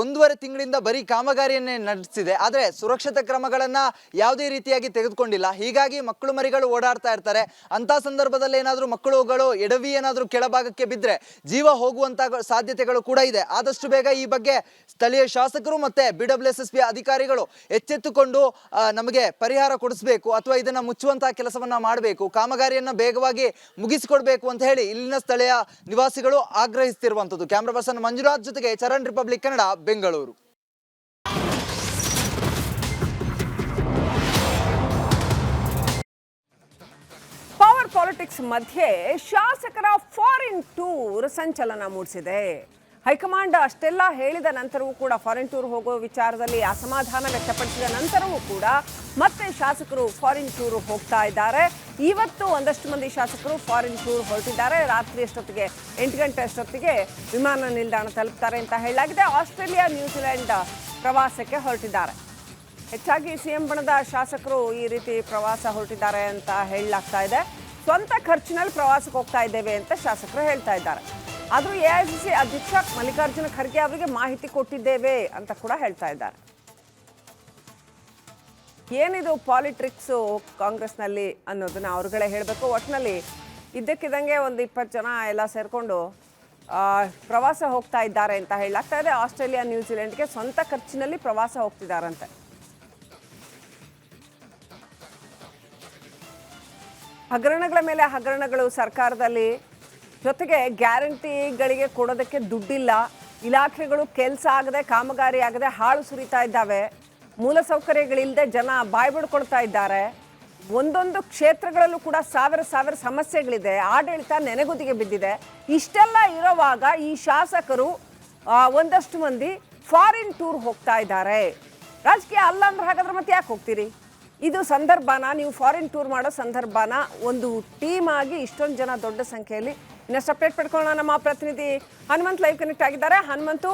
1.5 ತಿಂಗಳಿಂದ ಬರೀ ಕಾಮಗಾರಿಯನ್ನೇ ನಡೆಸಿದೆ, ಆದರೆ ಸುರಕ್ಷತಾ ಕ್ರಮಗಳನ್ನ ಯಾವುದೇ ರೀತಿಯಾಗಿ ತೆಗೆದುಕೊಂಡಿಲ್ಲ. ಹೀಗಾಗಿ ಮಕ್ಕಳು ಮರಿಗಳು ಓಡಾಡ್ತಾ ಇರ್ತಾರೆ. ಅಂತ ಸಂದರ್ಭದಲ್ಲಿ ಏನಾದರೂ ಮಕ್ಕಳುಗಳು ಎಡವಿ ಏನಾದರೂ ಕೆಳಭಾಗಕ್ಕೆ ಬಿದ್ದರೆ ಜೀವ ಹೋಗುವಂತ ಸಾಧ್ಯತೆಗಳು ಕೂಡ ಇದೆ. ಆದಷ್ಟು ಬೇಗ ಈ ಬಗ್ಗೆ ಸ್ಥಳೀಯ ಶಾಸಕರು ಮತ್ತೆ BWSSP ಅಧಿಕಾರಿಗಳು ಎಚ್ಚೆತ್ತುಕೊಂಡು ನಮಗೆ ಪರಿಹಾರ ಕೊಡಿಸಬೇಕು, ಅಥವಾ ಇದನ್ನ ಮುಚ್ಚುವಂತಹ ಕೆಲಸವನ್ನ ಮಾಡಬೇಕು, ಕಾಮಗಾರಿಯನ್ನ ಬೇಗವಾಗಿ ಮುಗಿಸಿಕೊಡ್ಬೇಕು ಅಂತ ಹೇಳಿ ಇಲ್ಲಿನ ಸ್ಥಳೀಯ ನಿವಾಸಿಗಳು ಆಗ್ರಹಿಸುತ್ತಿರುವಂತದ್ದು. ಕ್ಯಾಮರಾ ಪರ್ಸನ್ ಮಂಜುನಾಥ್ ಜೊತೆಗೆ Charan, republic Kannada, Bengaluru. Power politics ಮಧ್ಯೆ ಶಾಸಕರ ಫಾರಿನ್ ಟೂರ್ ಸಂಚಲನ ಮೂಡಿಸಿದೆ. ಹೈಕಮಾಂಡ್ ಅಷ್ಟೆಲ್ಲ ಹೇಳಿದ ನಂತರವೂ ಕೂಡ, ಫಾರಿನ್ ಟೂರ್ ಹೋಗೋ ವಿಚಾರದಲ್ಲಿ ಅಸಮಾಧಾನ ವ್ಯಕ್ತಪಡಿಸಿದ ನಂತರವೂ ಕೂಡ ಮತ್ತೆ ಶಾಸಕರು ಫಾರಿನ್ ಟೂರ್ ಹೋಗ್ತಾ ಇದ್ದಾರೆ. ಇವತ್ತು ಒಂದಷ್ಟು ಮಂದಿ ಶಾಸಕರು ಫಾರಿನ್ ಟೂರ್ ಹೊರಟಿದ್ದಾರೆ. ರಾತ್ರಿ ಅಷ್ಟೊತ್ತಿಗೆ 8 ಗಂಟೆ ಅಷ್ಟೊತ್ತಿಗೆ ವಿಮಾನ ನಿಲ್ದಾಣ ತಲುಪ್ತಾರೆ ಅಂತ ಹೇಳಲಾಗಿದೆ. ಆಸ್ಟ್ರೇಲಿಯಾ, ನ್ಯೂಜಿಲೆಂಡ್ ಪ್ರವಾಸಕ್ಕೆ ಹೊರಟಿದ್ದಾರೆ. ಹೆಚ್ಚಾಗಿ CM ಬಣದ ಶಾಸಕರು ಈ ರೀತಿ ಪ್ರವಾಸ ಹೊರಟಿದ್ದಾರೆ ಅಂತ ಹೇಳಲಾಗ್ತಾ ಇದೆ. ಸ್ವಂತ ಖರ್ಚಿನಲ್ಲಿ ಪ್ರವಾಸಕ್ಕೆ ಹೋಗ್ತಾ ಇದ್ದೇವೆ ಅಂತ ಶಾಸಕರು ಹೇಳ್ತಾ ಇದ್ದಾರೆ. ಆದರೂ AICC ಅಧ್ಯಕ್ಷ ಮಲ್ಲಿಕಾರ್ಜುನ ಖರ್ಗೆ ಅವರಿಗೆ ಮಾಹಿತಿ ಕೊಟ್ಟಿದ್ದೇವೆ ಅಂತ ಕೂಡ ಹೇಳ್ತಾ ಇದ್ದಾರೆ. ಏನಿದು ಪಾಲಿಟಿಕ್ಸು ಕಾಂಗ್ರೆಸ್ನಲ್ಲಿ ಅನ್ನೋದನ್ನ ಅವ್ರುಗಳೇ ಹೇಳಬೇಕು. ಒಟ್ಟಿನಲ್ಲಿ ಇದ್ದಕ್ಕಿದ್ದಂಗೆ ಒಂದು 20 ಜನ ಎಲ್ಲ ಸೇರಿಕೊಂಡು ಪ್ರವಾಸ ಹೋಗ್ತಾ ಇದ್ದಾರೆ ಅಂತ ಹೇಳಲಾಗ್ತಾ ಇದೆ. ಆಸ್ಟ್ರೇಲಿಯಾ, ನ್ಯೂಜಿಲೆಂಡ್ಗೆ ಸ್ವಂತ ಖರ್ಚಿನಲ್ಲಿ ಪ್ರವಾಸ ಹೋಗ್ತಿದ್ದಾರಂತೆ. ಹಗರಣಗಳ ಮೇಲೆ ಹಗರಣಗಳು ಸರ್ಕಾರದಲ್ಲಿ, ಜೊತೆಗೆ ಗ್ಯಾರಂಟಿಗಳಿಗೆ ಕೊಡೋದಕ್ಕೆ ದುಡ್ಡಿಲ್ಲ, ಇಲಾಖೆಗಳು ಕೆಲಸ ಆಗದೆ, ಕಾಮಗಾರಿ ಆಗದೆ ಹಾಳು ಸುರಿತಾ ಇದ್ದಾವೆ, ಮೂಲಸೌಕರ್ಯಗಳಿಲ್ಲದೆ ಜನ ಬಾಯಿ ಬಿಡ್ಕೊಳ್ತಾ ಇದ್ದಾರೆ. ಒಂದೊಂದು ಕ್ಷೇತ್ರಗಳಲ್ಲೂ ಕೂಡ ಸಾವಿರ ಸಮಸ್ಯೆಗಳಿದೆ, ಆಡಳಿತ ನೆನೆಗುದಿಗೆ ಬಿದ್ದಿದೆ. ಇಷ್ಟೆಲ್ಲ ಇರುವಾಗ ಈ ಶಾಸಕರು ಒಂದಷ್ಟು ಮಂದಿ ಫಾರಿನ್ ಟೂರ್ ಹೋಗ್ತಾ ಇದ್ದಾರೆ. ರಾಜಕೀಯ ಅಲ್ಲ ಅಂದ್ರೆ ಹಾಗಾದ್ರೆ ಮತ್ತೆ ಯಾಕೆ ಹೋಗ್ತೀರಿ? ಇದು ಸಂದರ್ಭನ, ನೀವು ಫಾರಿನ್ ಟೂರ್ ಮಾಡೋ ಸಂದರ್ಭನ ಒಂದು ಟೀಮ್ ಆಗಿ ಇಷ್ಟೊಂದು ಜನ ದೊಡ್ಡ ಸಂಖ್ಯೆಯಲ್ಲಿ. ಇನ್ನಷ್ಟು ಅಪ್ಡೇಟ್ ಪಡ್ಕೊಳ್ಳೋಣ. ನಮ್ಮ ಪ್ರತಿನಿಧಿ ಹನುಮಂತ್ ಲೈವ್ ಕನೆಕ್ಟ್ ಆಗಿದ್ದಾರೆ. ಹನುಮಂತು,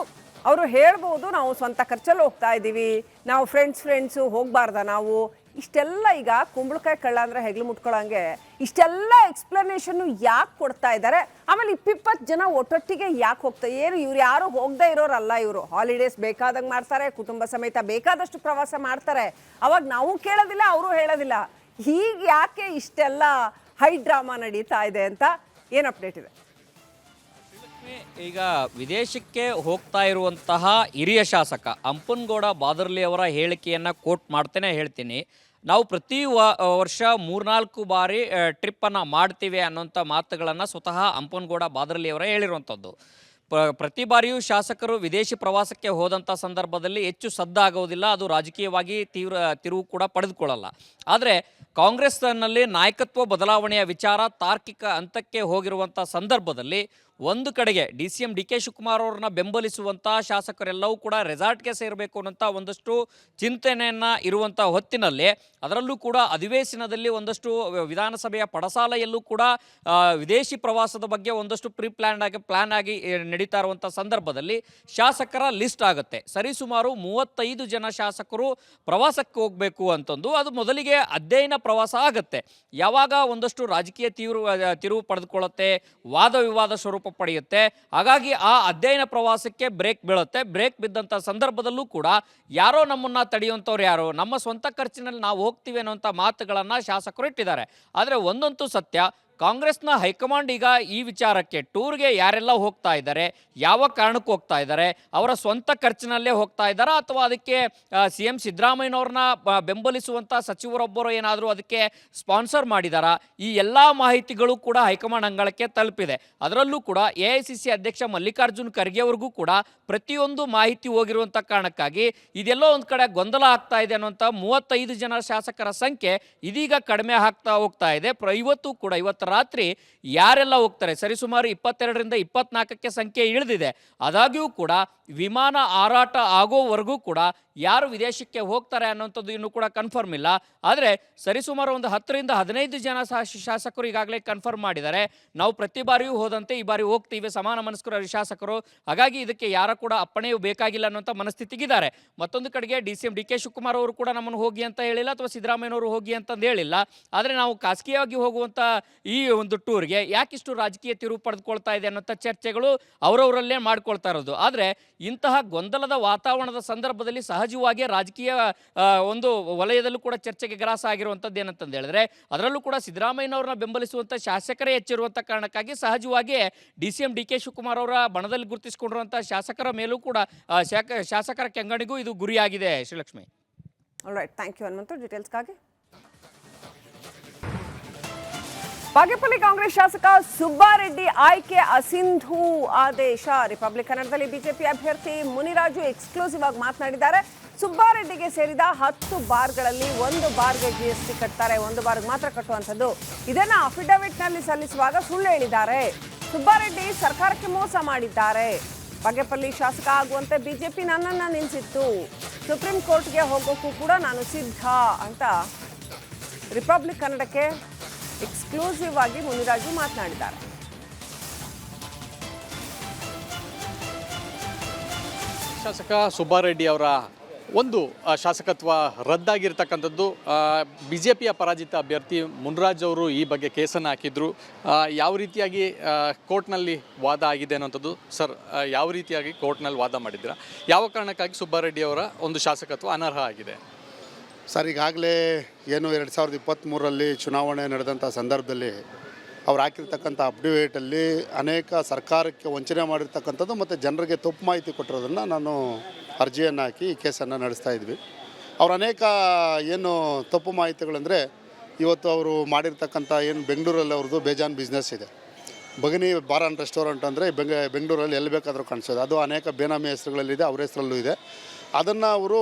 ಅವರು ಹೇಳ್ಬೋದು ನಾವು ಸ್ವಂತ ಖರ್ಚಲ್ಲಿ ಹೋಗ್ತಾ ಇದ್ದೀವಿ, ನಾವು ಫ್ರೆಂಡ್ಸು ಹೋಗಬಾರ್ದ ನಾವು, ಇಷ್ಟೆಲ್ಲ ಈಗ ಕುಂಬಳಕಾಯಿ ಕಳ್ಳ ಅಂದರೆ ಹೆಗ್ಲು ಮುಟ್ಕೊಳ್ಳೋಂಗೆ ಇಷ್ಟೆಲ್ಲ ಎಕ್ಸ್ಪ್ಲನೇಷನ್ನು ಯಾಕೆ ಕೊಡ್ತಾ ಇದ್ದಾರೆ? ಆಮೇಲೆ 20 ಜನ ಒಟ್ಟೊಟ್ಟಿಗೆ ಯಾಕೆ ಹೋಗ್ತಾರೆ? ಇವ್ರು ಯಾರು ಹೋಗದೇ ಇರೋರಲ್ಲ, ಇವರು ಹಾಲಿಡೇಸ್ ಬೇಕಾದಂಗೆ ಮಾಡ್ತಾರೆ, ಕುಟುಂಬ ಸಮೇತ ಬೇಕಾದಷ್ಟು ಪ್ರವಾಸ ಮಾಡ್ತಾರೆ. ಅವಾಗ ನಾವು ಕೇಳೋದಿಲ್ಲ, ಅವರು ಹೇಳೋದಿಲ್ಲ. ಹೀಗೆ ಯಾಕೆ ಇಷ್ಟೆಲ್ಲ ಹೈ ಡ್ರಾಮಾ ನಡೀತಾ ಇದೆ ಅಂತ ಏನು ಅಪ್ಡೇಟ್ ಇದೆ? ಈಗ ವಿದೇಶಕ್ಕೆ ಹೋಗ್ತಾ ಇರುವಂತಹ ಹಿರಿಯ ಶಾಸಕ ಅಂಪನಗೌಡ ಬಾದರ್ಲಿ ಅವರ ಹೇಳಿಕೆಯನ್ನು ಕೋಟ್ ಮಾಡ್ತೇನೆ ಹೇಳ್ತೀನಿ. ನಾವು ಪ್ರತಿ ವರ್ಷ 3-4 ಬಾರಿ ಟ್ರಿಪ್ಪನ್ನು ಮಾಡ್ತೀವಿ ಅನ್ನೋಂಥ ಮಾತುಗಳನ್ನು ಸ್ವತಃ ಅಂಪನಗೌಡ ಬಾದರ್ಲಿ ಅವರೇ ಹೇಳಿರುವಂಥದ್ದು. ಪ್ರತಿ ಬಾರಿಯೂ ಶಾಸಕರು ವಿದೇಶಿ ಪ್ರವಾಸಕ್ಕೆ ಹೋದಂಥ ಸಂದರ್ಭದಲ್ಲಿ ಹೆಚ್ಚು ಸದ್ದಾಗೋದಿಲ್ಲ, ಅದು ರಾಜಕೀಯವಾಗಿ ತಿರುವು ಕೂಡ ಪಡೆದುಕೊಳ್ಳಲ್ಲ. ಆದರೆ ಕಾಂಗ್ರೆಸ್ನಲ್ಲಿ ನಾಯಕತ್ವ ಬದಲಾವಣೆಯ ವಿಚಾರ ತಾರ್ಕಿಕ ಹಂತಕ್ಕೆ ಹೋಗಿರುವಂಥ ಸಂದರ್ಭದಲ್ಲಿ ಒಂದು ಕಡೆಗೆ DCM DK ಶಿವಕುಮಾರ್ ಅವ್ರನ್ನ ಬೆಂಬಲಿಸುವಂಥ ಶಾಸಕರೆಲ್ಲವೂ ಕೂಡ ರೆಸಾರ್ಟ್ಗೆ ಸೇರಬೇಕು ಅನ್ನೋಂಥ ಒಂದಷ್ಟು ಚಿಂತನೆಯನ್ನು ಇರುವಂಥ ಹೊತ್ತಿನಲ್ಲಿ, ಅದರಲ್ಲೂ ಕೂಡ ಅಧಿವೇಶನದಲ್ಲಿ ಒಂದಷ್ಟು ವಿಧಾನಸಭೆಯ ಪಡಸಾಲೆಯಲ್ಲೂ ಕೂಡ ವಿದೇಶಿ ಪ್ರವಾಸದ ಬಗ್ಗೆ ಒಂದಷ್ಟು ಪ್ಲಾನ್ ಆಗಿ ನಡೀತಾ ಇರುವಂಥ ಸಂದರ್ಭದಲ್ಲಿ ಶಾಸಕರ ಲಿಸ್ಟ್ ಆಗುತ್ತೆ. ಸರಿಸುಮಾರು 35 ಜನ ಶಾಸಕರು ಪ್ರವಾಸಕ್ಕೆ ಹೋಗಬೇಕು ಅಂತಂದು ಅದು ಮೊದಲಿಗೆ ಅಧ್ಯಯನ ಪ್ರವಾಸ ಆಗುತ್ತೆ. ಯಾವಾಗ ಒಂದಷ್ಟು ರಾಜಕೀಯ ತಿರುವು ಪಡೆದುಕೊಳ್ಳುತ್ತೆ, ವಾದ ವಿವಾದ ಸ್ವರೂಪ ಪಡೆಯುತ್ತೆ, ಹಾಗಾಗಿ ಆ ಅಧ್ಯಯನ ಪ್ರವಾಸಕ್ಕೆ ಬ್ರೇಕ್ ಬೀಳುತ್ತೆ. ಬ್ರೇಕ್ ಬಿದ್ದಂಥ ಸಂದರ್ಭದಲ್ಲೂ ಕೂಡ ಯಾರೋ ನಮ್ಮನ್ನು ತಡೆಯುವಂಥವ್ರು ಯಾರು, ನಮ್ಮ ಸ್ವಂತ ಖರ್ಚಿನಲ್ಲಿ ನಾವು ಹೋಗ್ತೀವಿ ಅನ್ನೋಂಥ ಮಾತುಗಳನ್ನು ಶಾಸಕರು ಇಟ್ಟಿದ್ದಾರೆ. ಆದರೆ ಒಂದಂತೂ ಸತ್ಯ, ಕಾಂಗ್ರೆಸ್ನ ಹೈಕಮಾಂಡ್ ಈಗ ಈ ವಿಚಾರಕ್ಕೆ ಟೂರ್ಗೆ ಯಾರೆಲ್ಲ ಹೋಗ್ತಾ ಇದ್ದಾರೆ, ಯಾವ ಕಾರಣಕ್ಕೆ ಹೋಗ್ತಾ ಇದ್ದಾರೆ, ಅವರ ಸ್ವಂತ ಖರ್ಚಿನಲ್ಲೇ ಹೋಗ್ತಾ ಇದ್ದಾರಾ ಅಥವಾ ಅದಕ್ಕೆ CM ಸಿದ್ದರಾಮಯ್ಯನವ್ರನ್ನ ಬೆಂಬಲಿಸುವಂಥ ಸಚಿವರೊಬ್ಬರು ಏನಾದರೂ ಅದಕ್ಕೆ ಸ್ಪಾನ್ಸರ್ ಮಾಡಿದಾರಾ? ಈ ಎಲ್ಲ ಮಾಹಿತಿಗಳು ಕೂಡ ಹೈಕಮಾಂಡ್ ಅಂಗಳಕ್ಕೆ ತಲುಪಿದೆ. ಅದರಲ್ಲೂ ಕೂಡ AICC ಅಧ್ಯಕ್ಷ ಮಲ್ಲಿಕಾರ್ಜುನ್ ಖರ್ಗೆ ಅವ್ರಿಗೂ ಕೂಡ ಪ್ರತಿಯೊಂದು ಮಾಹಿತಿ ಹೋಗಿರುವಂಥ ಕಾರಣಕ್ಕಾಗಿ ಇದೆಲ್ಲೋ ಒಂದು ಕಡೆ ಗೊಂದಲ ಆಗ್ತಾ ಇದೆ ಅನ್ನೋಂಥ 35 ಜನ ಶಾಸಕರ ಸಂಖ್ಯೆ ಇದೀಗ ಕಡಿಮೆ ಆಗ್ತಾ ಹೋಗ್ತಾ ಇದೆ. ಇವತ್ತು ರಾತ್ರಿ ಯಾರೆಲ್ಲ ಹೋಗ್ತಾರೆ, ಸರಿಸುಮಾರು 22ರಿಂದ 24ಕ್ಕೆ ಸಂಖ್ಯೆ ಇಳಿದಿದೆ. ಆದಾಗ್ಯೂ ಕೂಡ ವಿಮಾನ ಹಾರಾಟ ಆಗೋವರೆಗೂ ಕೂಡ ಯಾರು ವಿದೇಶಕ್ಕೆ ಹೋಗ್ತಾರೆ ಅನ್ನೋಂಥದ್ದು ಇನ್ನೂ ಕೂಡ ಕನ್ಫರ್ಮ್ ಇಲ್ಲ. ಆದರೆ ಸರಿಸುಮಾರು ಒಂದು 10ರಿಂದ 15 ಜನ ಶಾಸಕರು ಈಗಾಗಲೇ ಕನ್ಫರ್ಮ್ ಮಾಡಿದ್ದಾರೆ. ನಾವು ಪ್ರತಿ ಬಾರಿಯೂ ಹೋದಂತೆ ಈ ಬಾರಿ ಹೋಗ್ತೀವಿ, ಸಮಾನ ಮನಸ್ಕರ ಶಾಸಕರು, ಹಾಗಾಗಿ ಇದಕ್ಕೆ ಯಾರ ಕೂಡ ಅಪ್ಪಣೆಯೂ ಬೇಕಾಗಿಲ್ಲ ಅನ್ನೋಂಥ ಮನಸ್ಥಿತಿಗಿದ್ದಾರೆ. ಮತ್ತೊಂದು ಕಡೆಗೆ DCM DK ಶಿವಕುಮಾರ್ ಅವರು ಕೂಡ ನಮ್ಮನ್ನು ಹೋಗಿ ಅಂತ ಹೇಳಿಲ್ಲ, ಅಥವಾ ಸಿದ್ದರಾಮಯ್ಯನವರು ಹೋಗಿ ಅಂತಂದು ಹೇಳಿಲ್ಲ. ಆದರೆ ನಾವು ಖಾಸಗಿಯಾಗಿ ಹೋಗುವಂಥ ಈ ಒಂದು ಟೂರ್ಗೆ ಯಾಕಿಷ್ಟು ರಾಜಕೀಯ ತಿರುವು ಪಡೆದುಕೊಳ್ತಾ ಇದೆ ಅನ್ನೋಂಥ ಚರ್ಚೆಗಳು ಅವರವರಲ್ಲೇ ಮಾಡ್ಕೊಳ್ತಾ ಇರೋದು. ಆದರೆ ಇಂತಹ ಗೊಂದಲದ ವಾತಾವರಣದ ಸಂದರ್ಭದಲ್ಲಿ ಸಹಜವಾಗಿ ರಾಜಕೀಯ ಒಂದು ವಲಯದಲ್ಲೂ ಕೂಡ ಚರ್ಚೆಗೆ ಗ್ರಾಸ ಆಗಿರುವಂಥದ್ದು ಏನಂತಂದು ಹೇಳಿದ್ರೆ, ಅದರಲ್ಲೂ ಕೂಡ ಸಿದ್ದರಾಮಯ್ಯನವ್ರನ್ನ ಬೆಂಬಲಿಸುವಂಥ ಶಾಸಕರೇ ಹೆಚ್ಚಿರುವಂಥ ಕಾರಣಕ್ಕಾಗಿ ಸಹಜವಾಗಿ DCM DK ಶಿವಕುಮಾರ್ ಅವರ ಬಣದಲ್ಲಿ ಗುರುತಿಸಿಕೊಂಡಿರುವಂಥ ಶಾಸಕರ ಮೇಲೂ ಕೂಡ ಶಾಸಕರ ಕೆಂಗಣಿಗೂ ಇದು ಗುರಿಯಾಗಿದೆ. Srilakshmi, alright, thank you Hanumanthu ಡೀಟೇಲ್ಸ್ಗಾಗಿ. ಬಾಗೇಪಲ್ಲಿ ಕಾಂಗ್ರೆಸ್ ಶಾಸಕ ಸುಬ್ಬಾರೆಡ್ಡಿ ಆಯ್ಕೆ ಅಸಿಂಧು ಆದೇಶ. ರಿಪಬ್ಲಿಕ್ ಕನ್ನಡದಲ್ಲಿ ಬಿಜೆಪಿ ಅಭ್ಯರ್ಥಿ ಮುನಿರಾಜು ಎಕ್ಸ್ಕ್ಲೂಸಿವ್ ಆಗಿ ಮಾತನಾಡಿದ್ದಾರೆ. ಸುಬ್ಬಾರೆಡ್ಡಿಗೆ ಸೇರಿದ 10 ಬಾರ್ಗಳಲ್ಲಿ 1 ಬಾರ್ಗೆ GST ಕಟ್ತಾರೆ, 1 ಬಾರ್ಗೆ ಮಾತ್ರ ಕಟ್ಟುವಂಥದ್ದು. ಇದನ್ನ ಅಫಿಡವಿಟ್ನಲ್ಲಿ ಸಲ್ಲಿಸುವಾಗ ಸುಳ್ಳು ಹೇಳಿದ್ದಾರೆ. ಸುಬ್ಬಾರೆಡ್ಡಿ ಸರ್ಕಾರಕ್ಕೆ ಮೋಸ ಮಾಡಿದ್ದಾರೆ. ಬಾಗೇಪಲ್ಲಿ ಶಾಸಕ ಆಗುವಂತೆ ಬಿಜೆಪಿ ನನ್ನನ್ನು ನಿಲ್ಲಿಸಿತ್ತು, ಸುಪ್ರೀಂ ಕೋರ್ಟ್ಗೆ ಹೋಗೋಕ್ಕೂ ಕೂಡ ನಾನು ಸಿದ್ಧ ಅಂತ ರಿಪಬ್ಲಿಕ್ ಕನ್ನಡಕ್ಕೆ ಎಕ್ಸ್ಕ್ಲೂಸಿವ್ ಆಗಿ ಮುನಿರಾಜು ಮಾತನಾಡಿದ್ದಾರೆ. ಶಾಸಕ ಸುಬ್ಬಾರೆಡ್ಡಿ ಅವರ ಒಂದು ಶಾಸಕತ್ವ ರದ್ದಾಗಿರ್ತಕ್ಕಂಥದ್ದು, BJPಯ ಪರಾಜಿತ ಅಭ್ಯರ್ಥಿ ಮುನ್ರಾಜ್ ಅವರು ಈ ಬಗ್ಗೆ ಕೇಸನ್ನು ಹಾಕಿದ್ರು. ಯಾವ ರೀತಿಯಾಗಿ ಕೋರ್ಟ್ನಲ್ಲಿ ವಾದ ಆಗಿದೆ ಅನ್ನೋಂಥದ್ದು ಸರ್, ಯಾವ ರೀತಿಯಾಗಿ ಕೋರ್ಟ್ನಲ್ಲಿ ವಾದ ಮಾಡಿದ್ದೀರಾ? ಯಾವ ಕಾರಣಕ್ಕಾಗಿ ಸುಬ್ಬಾರೆಡ್ಡಿ ಅವರ ಒಂದು ಶಾಸಕತ್ವ ಅನರ್ಹ ಆಗಿದೆ? ಸರ್, ಈಗಾಗಲೇ ಏನು 2023ರಲ್ಲಿ ಚುನಾವಣೆ ನಡೆದಂಥ ಸಂದರ್ಭದಲ್ಲಿ ಅವ್ರು ಹಾಕಿರ್ತಕ್ಕಂಥ ಅಪ್ಡೇಟಲ್ಲಿ ಅನೇಕ ಸರ್ಕಾರಕ್ಕೆ ವಂಚನೆ ಮಾಡಿರ್ತಕ್ಕಂಥದ್ದು ಮತ್ತು ಜನರಿಗೆ ತಪ್ಪು ಮಾಹಿತಿ ಕೊಟ್ಟಿರೋದನ್ನು ನಾನು ಅರ್ಜಿಯನ್ನು ಹಾಕಿ ಈ ಕೇಸನ್ನು ನಡೆಸ್ತಾ ಇದ್ವಿ. ಅವ್ರು ಅನೇಕ ಏನು ತಪ್ಪು ಮಾಹಿತಿಗಳಂದರೆ, ಇವತ್ತು ಅವರು ಮಾಡಿರ್ತಕ್ಕಂಥ ಏನು ಬೆಂಗಳೂರಲ್ಲಿ ಅವ್ರದ್ದು ಬೇಜಾನ್ ಬಿಸ್ನೆಸ್ ಇದೆ. ಬಗನಿ ಬಾರ್ ಆ್ಯಂಡ್ ರೆಸ್ಟೋರೆಂಟ್ ಅಂದರೆ ಬೆಂಗಳೂರಲ್ಲಿ ಎಲ್ಲಿ ಬೇಕಾದರೂ ಕಾಣಿಸೋದು, ಅದು ಅನೇಕ ಬೇನಾಮಿ ಹೆಸರುಗಳಲ್ಲಿದೆ, ಅವ್ರ ಹೆಸರಲ್ಲೂ ಇದೆ. ಅದನ್ನು ಅವರು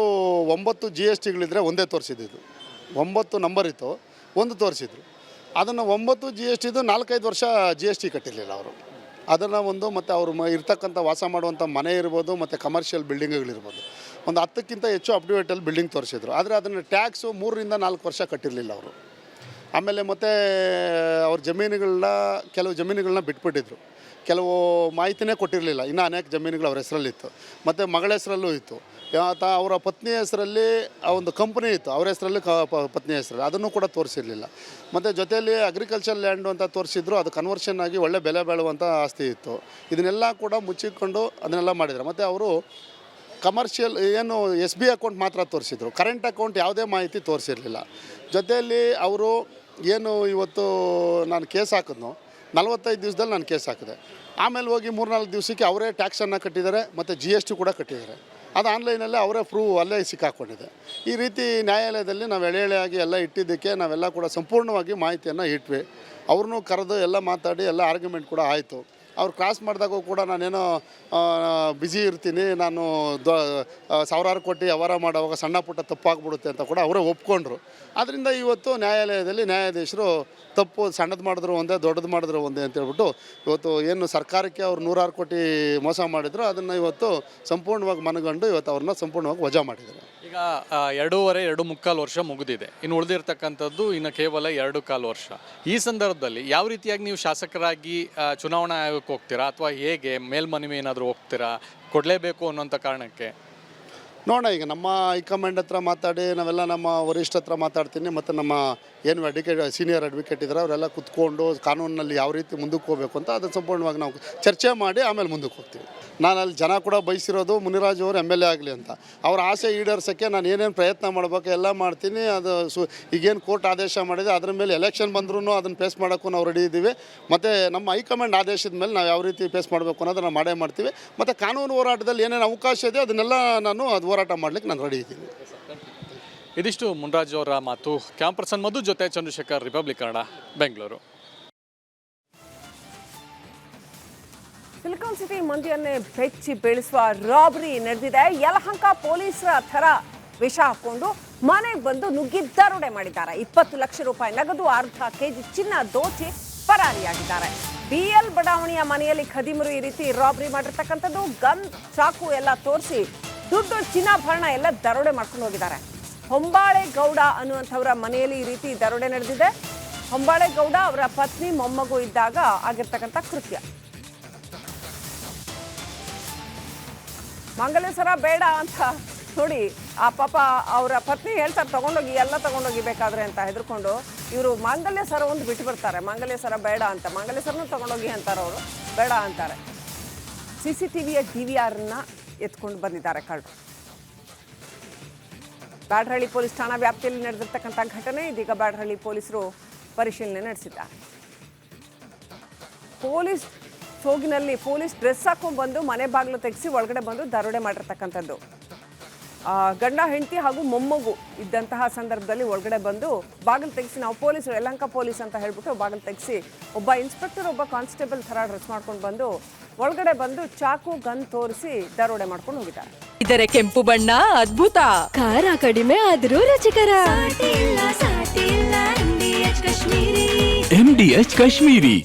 9 GSTಗಳಿದ್ರೆ ಒಂದೇ ತೋರಿಸಿದ್ದು, 9 ನಂಬರ್ ಇತ್ತು. ಒಂದು ತೋರಿಸಿದ್ರು. ಅದನ್ನು 9 GST 4-5 ವರ್ಷ GST ಕಟ್ಟಿರಲಿಲ್ಲ ಅವರು. ಅದನ್ನು ಒಂದು ಮತ್ತು ಅವರು ಇರ್ತಕ್ಕಂಥ ವಾಸ ಮಾಡುವಂಥ ಮನೆ ಇರ್ಬೋದು ಮತ್ತು ಕಮರ್ಷಿಯಲ್ ಬಿಲ್ಡಿಂಗ್ಗಳಿರ್ಬೋದು, ಒಂದು 10ಕ್ಕಿಂತ ಹೆಚ್ಚು ಅಪ್ಡೇಟಲ್ಲಿ ಬಿಲ್ಡಿಂಗ್ ತೋರಿಸಿದ್ರು. ಆದರೆ ಅದನ್ನು ಟ್ಯಾಕ್ಸು 3-4 ವರ್ಷ ಕಟ್ಟಿರಲಿಲ್ಲ ಅವರು. ಆಮೇಲೆ ಮತ್ತು ಅವ್ರ ಕೆಲವು ಜಮೀನುಗಳನ್ನ ಬಿಟ್ಬಿಟ್ಟಿದ್ರು, ಕೆಲವು ಮಾಹಿತಿನೇ ಕೊಟ್ಟಿರಲಿಲ್ಲ. ಇನ್ನೂ ಅನೇಕ ಜಮೀನುಗಳು ಅವ್ರ ಹೆಸರಲ್ಲಿತ್ತು, ಮತ್ತು ಮಗಳ ಹೆಸರಲ್ಲೂ ಇತ್ತು. ಅವರ ಪತ್ನಿ ಹೆಸರಲ್ಲಿ ಆ ಒಂದು ಕಂಪ್ನಿ ಇತ್ತು, ಅವ್ರ ಹೆಸರಲ್ಲಿ ಪತ್ನಿ ಹೆಸರಲ್ಲಿ, ಅದನ್ನು ಕೂಡ ತೋರಿಸಿರಲಿಲ್ಲ. ಮತ್ತು ಜೊತೆಯಲ್ಲಿ ಅಗ್ರಿಕಲ್ಚರ್ ಲ್ಯಾಂಡು ಅಂತ ತೋರಿಸಿದ್ರು, ಅದು ಕನ್ವರ್ಷನ್ ಆಗಿ ಒಳ್ಳೆ ಬೆಲೆ ಬಾಳುವಂಥ ಆಸ್ತಿ ಇತ್ತು. ಇದನ್ನೆಲ್ಲ ಕೂಡ ಮುಚ್ಚಿಕೊಂಡು ಅದನ್ನೆಲ್ಲ ಮಾಡಿದ್ರು. ಮತ್ತು ಅವರು ಕಮರ್ಷಿಯಲ್ ಏನು SB ಅಕೌಂಟ್ ಮಾತ್ರ ತೋರಿಸಿದ್ರು, ಕರೆಂಟ್ ಅಕೌಂಟ್ ಯಾವುದೇ ಮಾಹಿತಿ ತೋರಿಸಿರಲಿಲ್ಲ. ಜೊತೆಯಲ್ಲಿ ಅವರು ಏನು ಇವತ್ತು ನಾನು ಕೇಸ್ ಹಾಕಿದ್ನೋ 45 ದಿವಸದಲ್ಲಿ ನಾನು ಕೇಸ್ ಹಾಕಿದೆ. ಆಮೇಲೆ ಹೋಗಿ 3-4 ದಿವಸಕ್ಕೆ ಅವರೇ ಟ್ಯಾಕ್ಸನ್ನು ಕಟ್ಟಿದ್ದಾರೆ ಮತ್ತು GST ಕೂಡ ಕಟ್ಟಿದ್ದಾರೆ. ಅದು ಆನ್ಲೈನಲ್ಲೇ ಅವರೇ ಪ್ರೂವ್ ಅಲ್ಲೇ ಸಿಕ್ಕಾಕೊಂಡಿದೆ. ಈ ರೀತಿ ನ್ಯಾಯಾಲಯದಲ್ಲಿ ನಾವು ಎಳೆಯಾಗಿ ಎಲ್ಲ ಇಟ್ಟಿದ್ದಕ್ಕೆ ನಾವೆಲ್ಲ ಕೂಡ ಸಂಪೂರ್ಣವಾಗಿ ಮಾಹಿತಿಯನ್ನು ಇಟ್ವಿ. ಅವ್ರನ್ನೂ ಕರೆದು ಎಲ್ಲ ಮಾತಾಡಿ ಎಲ್ಲ ಆರ್ಗ್ಯುಮೆಂಟ್ ಕೂಡ ಆಯಿತು. ಅವ್ರು ಕ್ರಾಸ್ ಮಾಡಿದಾಗೂ ಕೂಡ ನಾನೇನೋ ಬ್ಯುಸಿ ಇರ್ತೀನಿ, ನಾನು ಸಾವಿರಾರು ಕೋಟಿ ವ್ಯವಹಾರ ಮಾಡುವಾಗ ಸಣ್ಣ ಪುಟ್ಟ ತಪ್ಪಾಗ್ಬಿಡುತ್ತೆ ಅಂತ ಕೂಡ ಅವರೇ ಒಪ್ಕೊಂಡ್ರು. ಆದ್ದರಿಂದ ಇವತ್ತು ನ್ಯಾಯಾಲಯದಲ್ಲಿ ನ್ಯಾಯಾಧೀಶರು ತಪ್ಪು ಸಣ್ಣದು ಮಾಡಿದ್ರು ಒಂದೇ, ದೊಡ್ಡದು ಮಾಡಿದ್ರು ಒಂದೇ ಅಂತೇಳ್ಬಿಟ್ಟು ಇವತ್ತು ಏನು ಸರ್ಕಾರಕ್ಕೆ ಅವ್ರು 100 ಕೋಟಿ ಮೋಸ ಮಾಡಿದ್ರು ಅದನ್ನು ಇವತ್ತು ಸಂಪೂರ್ಣವಾಗಿ ಮನಗಂಡು ಇವತ್ತು ಅವ್ರನ್ನ ಸಂಪೂರ್ಣವಾಗಿ ವಜಾ ಮಾಡಿದ್ದಾರೆ. ಈಗ 2.5-2.25 ವರ್ಷ ಮುಗಿದಿದೆ, ಇನ್ನು ಉಳಿದಿರ್ತಕ್ಕಂಥದ್ದು ಇನ್ನು ಕೇವಲ 2.25 ವರ್ಷ. ಈ ಸಂದರ್ಭದಲ್ಲಿ ಯಾವ ರೀತಿಯಾಗಿ ನೀವು ಶಾಸಕರಾಗಿ ಚುನಾವಣಾ ಆಯೋಗಕ್ಕೆ ಹೋಗ್ತೀರಾ, ಅಥವಾ ಹೇಗೆ ಮೇಲ್ಮನವಿ ಏನಾದರೂ ಹೋಗ್ತೀರಾ, ಕೊಡಲೇಬೇಕು ಅನ್ನೋಂಥ ಕಾರಣಕ್ಕೆ? ನೋಡೋಣ, ಈಗ ನಮ್ಮ ಹೈಕಮಾಂಡ್ ಹತ್ರ ಮಾತಾಡಿ ನಾವೆಲ್ಲ ನಮ್ಮ ವರಿಷ್ಠ ಹತ್ರ ಮಾತಾಡ್ತೀನಿ, ಮತ್ತು ನಮ್ಮ ಏನು ಸೀನಿಯರ್ ಅಡ್ವೊಕೇಟ್ ಇದ್ದಾರೆ ಅವರೆಲ್ಲ ಕುತ್ಕೊಂಡು ಕಾನೂನಿನಲ್ಲಿ ಯಾವ ರೀತಿ ಮುಂದಕ್ಕೆ ಹೋಗಬೇಕು ಅಂತ ಅದನ್ನು ಸಂಪೂರ್ಣವಾಗಿ ನಾವು ಚರ್ಚೆ ಮಾಡಿ ಆಮೇಲೆ ಮುಂದಕ್ಕೆ ಹೋಗ್ತೀವಿ. ನಾನು ಅಲ್ಲಿ ಜನ ಕೂಡ ಬಯಸಿರೋದು ಮುನಿರಾಜ್ ಅವರು MLA ಆಗಲಿ ಅಂತ. ಅವ್ರ ಆಸೆ ಈಡೇರ್ಸೋಕ್ಕೆ ನಾನು ಏನೇನು ಪ್ರಯತ್ನ ಮಾಡಬೇಕು ಎಲ್ಲ ಮಾಡ್ತೀನಿ. ಅದು ಈಗೇನು ಕೋರ್ಟ್ ಆದೇಶ ಮಾಡಿದೆ ಅದರ ಮೇಲೆ ಎಲೆಕ್ಷನ್ ಬಂದ್ರೂ ಅದನ್ನು ಫೇಸ್ ಮಾಡೋಕ್ಕೂ ನಾವು ರೆಡಿ ಇದ್ದೀವಿ. ಮತ್ತು ನಮ್ಮ ಹೈಕಮಾಂಡ್ ಆದೇಶದ ಮೇಲೆ ನಾವು ಯಾವ ರೀತಿ ಫೇಸ್ ಮಾಡಬೇಕು ಅನ್ನೋದನ್ನು ಮಾಡೇ ಮಾಡ್ತೀವಿ. ಮತ್ತು ಕಾನೂನು ಹೋರಾಟದಲ್ಲಿ ಏನೇನು ಅವಕಾಶ ಇದೆ ಅದನ್ನೆಲ್ಲ ಅದು ಹೋರಾಟ ಮಾಡಲಿಕ್ಕೆ ನಾನು ರೆಡಿ ಇದ್ದೀನಿ. ಇದಿಷ್ಟು ಮುನ್ರಾಜ್ ಅವರ ಮಾತು. ಕ್ಯಾಂಪರ್ಸನ್ ಮಧು ಜೊತೆ Chandrashekar, Republic Kannada, Bengaluru. Silicon city ಮಂದಿಯನ್ನೇ ಬೆಚ್ಚಿ ಬೀಳಿಸುವ ರಾಬರಿ ನಡೆದಿದೆ. ಯಲಹಂಕ ಪೊಲೀಸರ ಥರ ವಿಷ ಹಾಕೊಂಡು ಮನೆಗೆ ಬಂದು ನುಗ್ಗಿ ದರೋಡೆ ಮಾಡಿದ್ದಾರೆ. 20 ಲಕ್ಷ ರೂಪಾಯಿ ನಗದು, ಅರ್ಧ ಕೆಜಿ ಚಿನ್ನ ದೋಚಿ ಪರಾರಿಯಾಗಿದ್ದಾರೆ. BL ಬಡಾವಣೆಯ ಮನೆಯಲ್ಲಿ ಖದೀಮರು ಈ ರೀತಿ ರಾಬರಿ ಮಾಡಿರ್ತಕ್ಕಂಥದ್ದು. ಗನ್, ಚಾಕು ಎಲ್ಲ ತೋರಿಸಿ ದುಡ್ಡು, ಚಿನ್ನಾಭರಣ ಎಲ್ಲ ದರೋಡೆ ಮಾಡ್ಕೊಂಡು ಹೋಗಿದ್ದಾರೆ. ಹೊಂಬಾಳೆ ಗೌಡ ಅನ್ನುವಂಥವರ ಮನೆಯಲ್ಲಿ ಈ ರೀತಿ ದರೋಡೆ ನಡೆದಿದೆ. ಹೊಂಬಾಳೆ ಗೌಡ ಅವರ ಪತ್ನಿ ಮೊಮ್ಮಗು ಇದ್ದಾಗ ಆಗಿರ್ತಕ್ಕಂಥ ಕೃತ್ಯ. ಮಂಗಲ ಸರ ಬೇಡ ಅಂತ ನೋಡಿ, ಆ ಪಾಪ ಅವರ ಪತ್ನಿ ಹೇಳ್ತಾರೆ ತಗೊಂಡೋಗಿ, ಎಲ್ಲ ತಗೊಂಡೋಗಿ ಬೇಕಾದ್ರೆ ಅಂತ ಹೆದರ್ಕೊಂಡು ಇವರು ಮಾಂಗಲ್ಯ ಸರ ಒಂದು ಬಿಟ್ಟು ಬರ್ತಾರೆ. ಮಾಂಗಲ್ಯ ಸರ ಬೇಡ ಅಂತ, ಮಾಂಗಲ್ಯ ಸರನೂ ತಗೊಂಡೋಗಿ ಅಂತಾರೆ, ಅವರು ಬೇಡ ಅಂತಾರೆ. CCTVಯ DVRನ ಎತ್ಕೊಂಡು ಬಂದಿದ್ದಾರೆ ಕಳ್ಳರು. ಬ್ಯಾಡರಹಳ್ಳಿ ಪೊಲೀಸ್ ಠಾಣಾ ವ್ಯಾಪ್ತಿಯಲ್ಲಿ ನಡೆದಿರ್ತಕ್ಕಂಥ ಘಟನೆ. ಇದೀಗ ಬ್ಯಾಡರಹಳ್ಳಿ ಪೊಲೀಸರು ಪರಿಶೀಲನೆ ನಡೆಸಿದ್ದಾರೆ. ಪೊಲೀಸ್ ಸೋಗಿನಲ್ಲಿ ಪೊಲೀಸ್ ಡ್ರೆಸ್ ಹಾಕೊಂಡು ಬಂದು ಮನೆ ಬಾಗಿಲು ತೆಗೆಸಿ ಒಳಗಡೆ ಬಂದು ದರೋಡೆ ಮಾಡಿರ್ತಕ್ಕಂಥದ್ದು. ಗಂಡ, ಹೆಂಡತಿ ಹಾಗೂ ಮೊಮ್ಮಗು ಇದ್ದಂತಹ ಸಂದರ್ಭದಲ್ಲಿ ಒಳಗಡೆ ಬಂದು ಬಾಗಿಲು ತೆಗೆಸಿ, ನಾವು ಪೊಲೀಸರು ಯಲಹಂಕ ಪೊಲೀಸ್ ಅಂತ ಹೇಳ್ಬಿಟ್ಟು ಬಾಗಿಲು ತೆಗೆಸಿ, ಒಬ್ಬ ಇನ್ಸ್ಪೆಕ್ಟರ್, ಒಬ್ಬ ಕಾನ್ಸ್ಟೇಬಲ್ ಥರ ಡ್ರೆಸ್ ಮಾಡ್ಕೊಂಡು ಬಂದು ಒಳಗಡೆ ಬಂದು ಚಾಕು, ಗನ್ ತೋರಿಸಿ ದರೋಡೆ ಮಾಡ್ಕೊಂಡು ಹೋಗಿದ್ದಾರೆ. ಇದರ ಕೆಂಪು ಬಣ್ಣ ಅದ್ಭುತ, ಖಾರ ಕಡಿಮೆ ಆದರೂ ರುಚಿಕರ. MDH ಕಾಶ್ಮೀರಿ.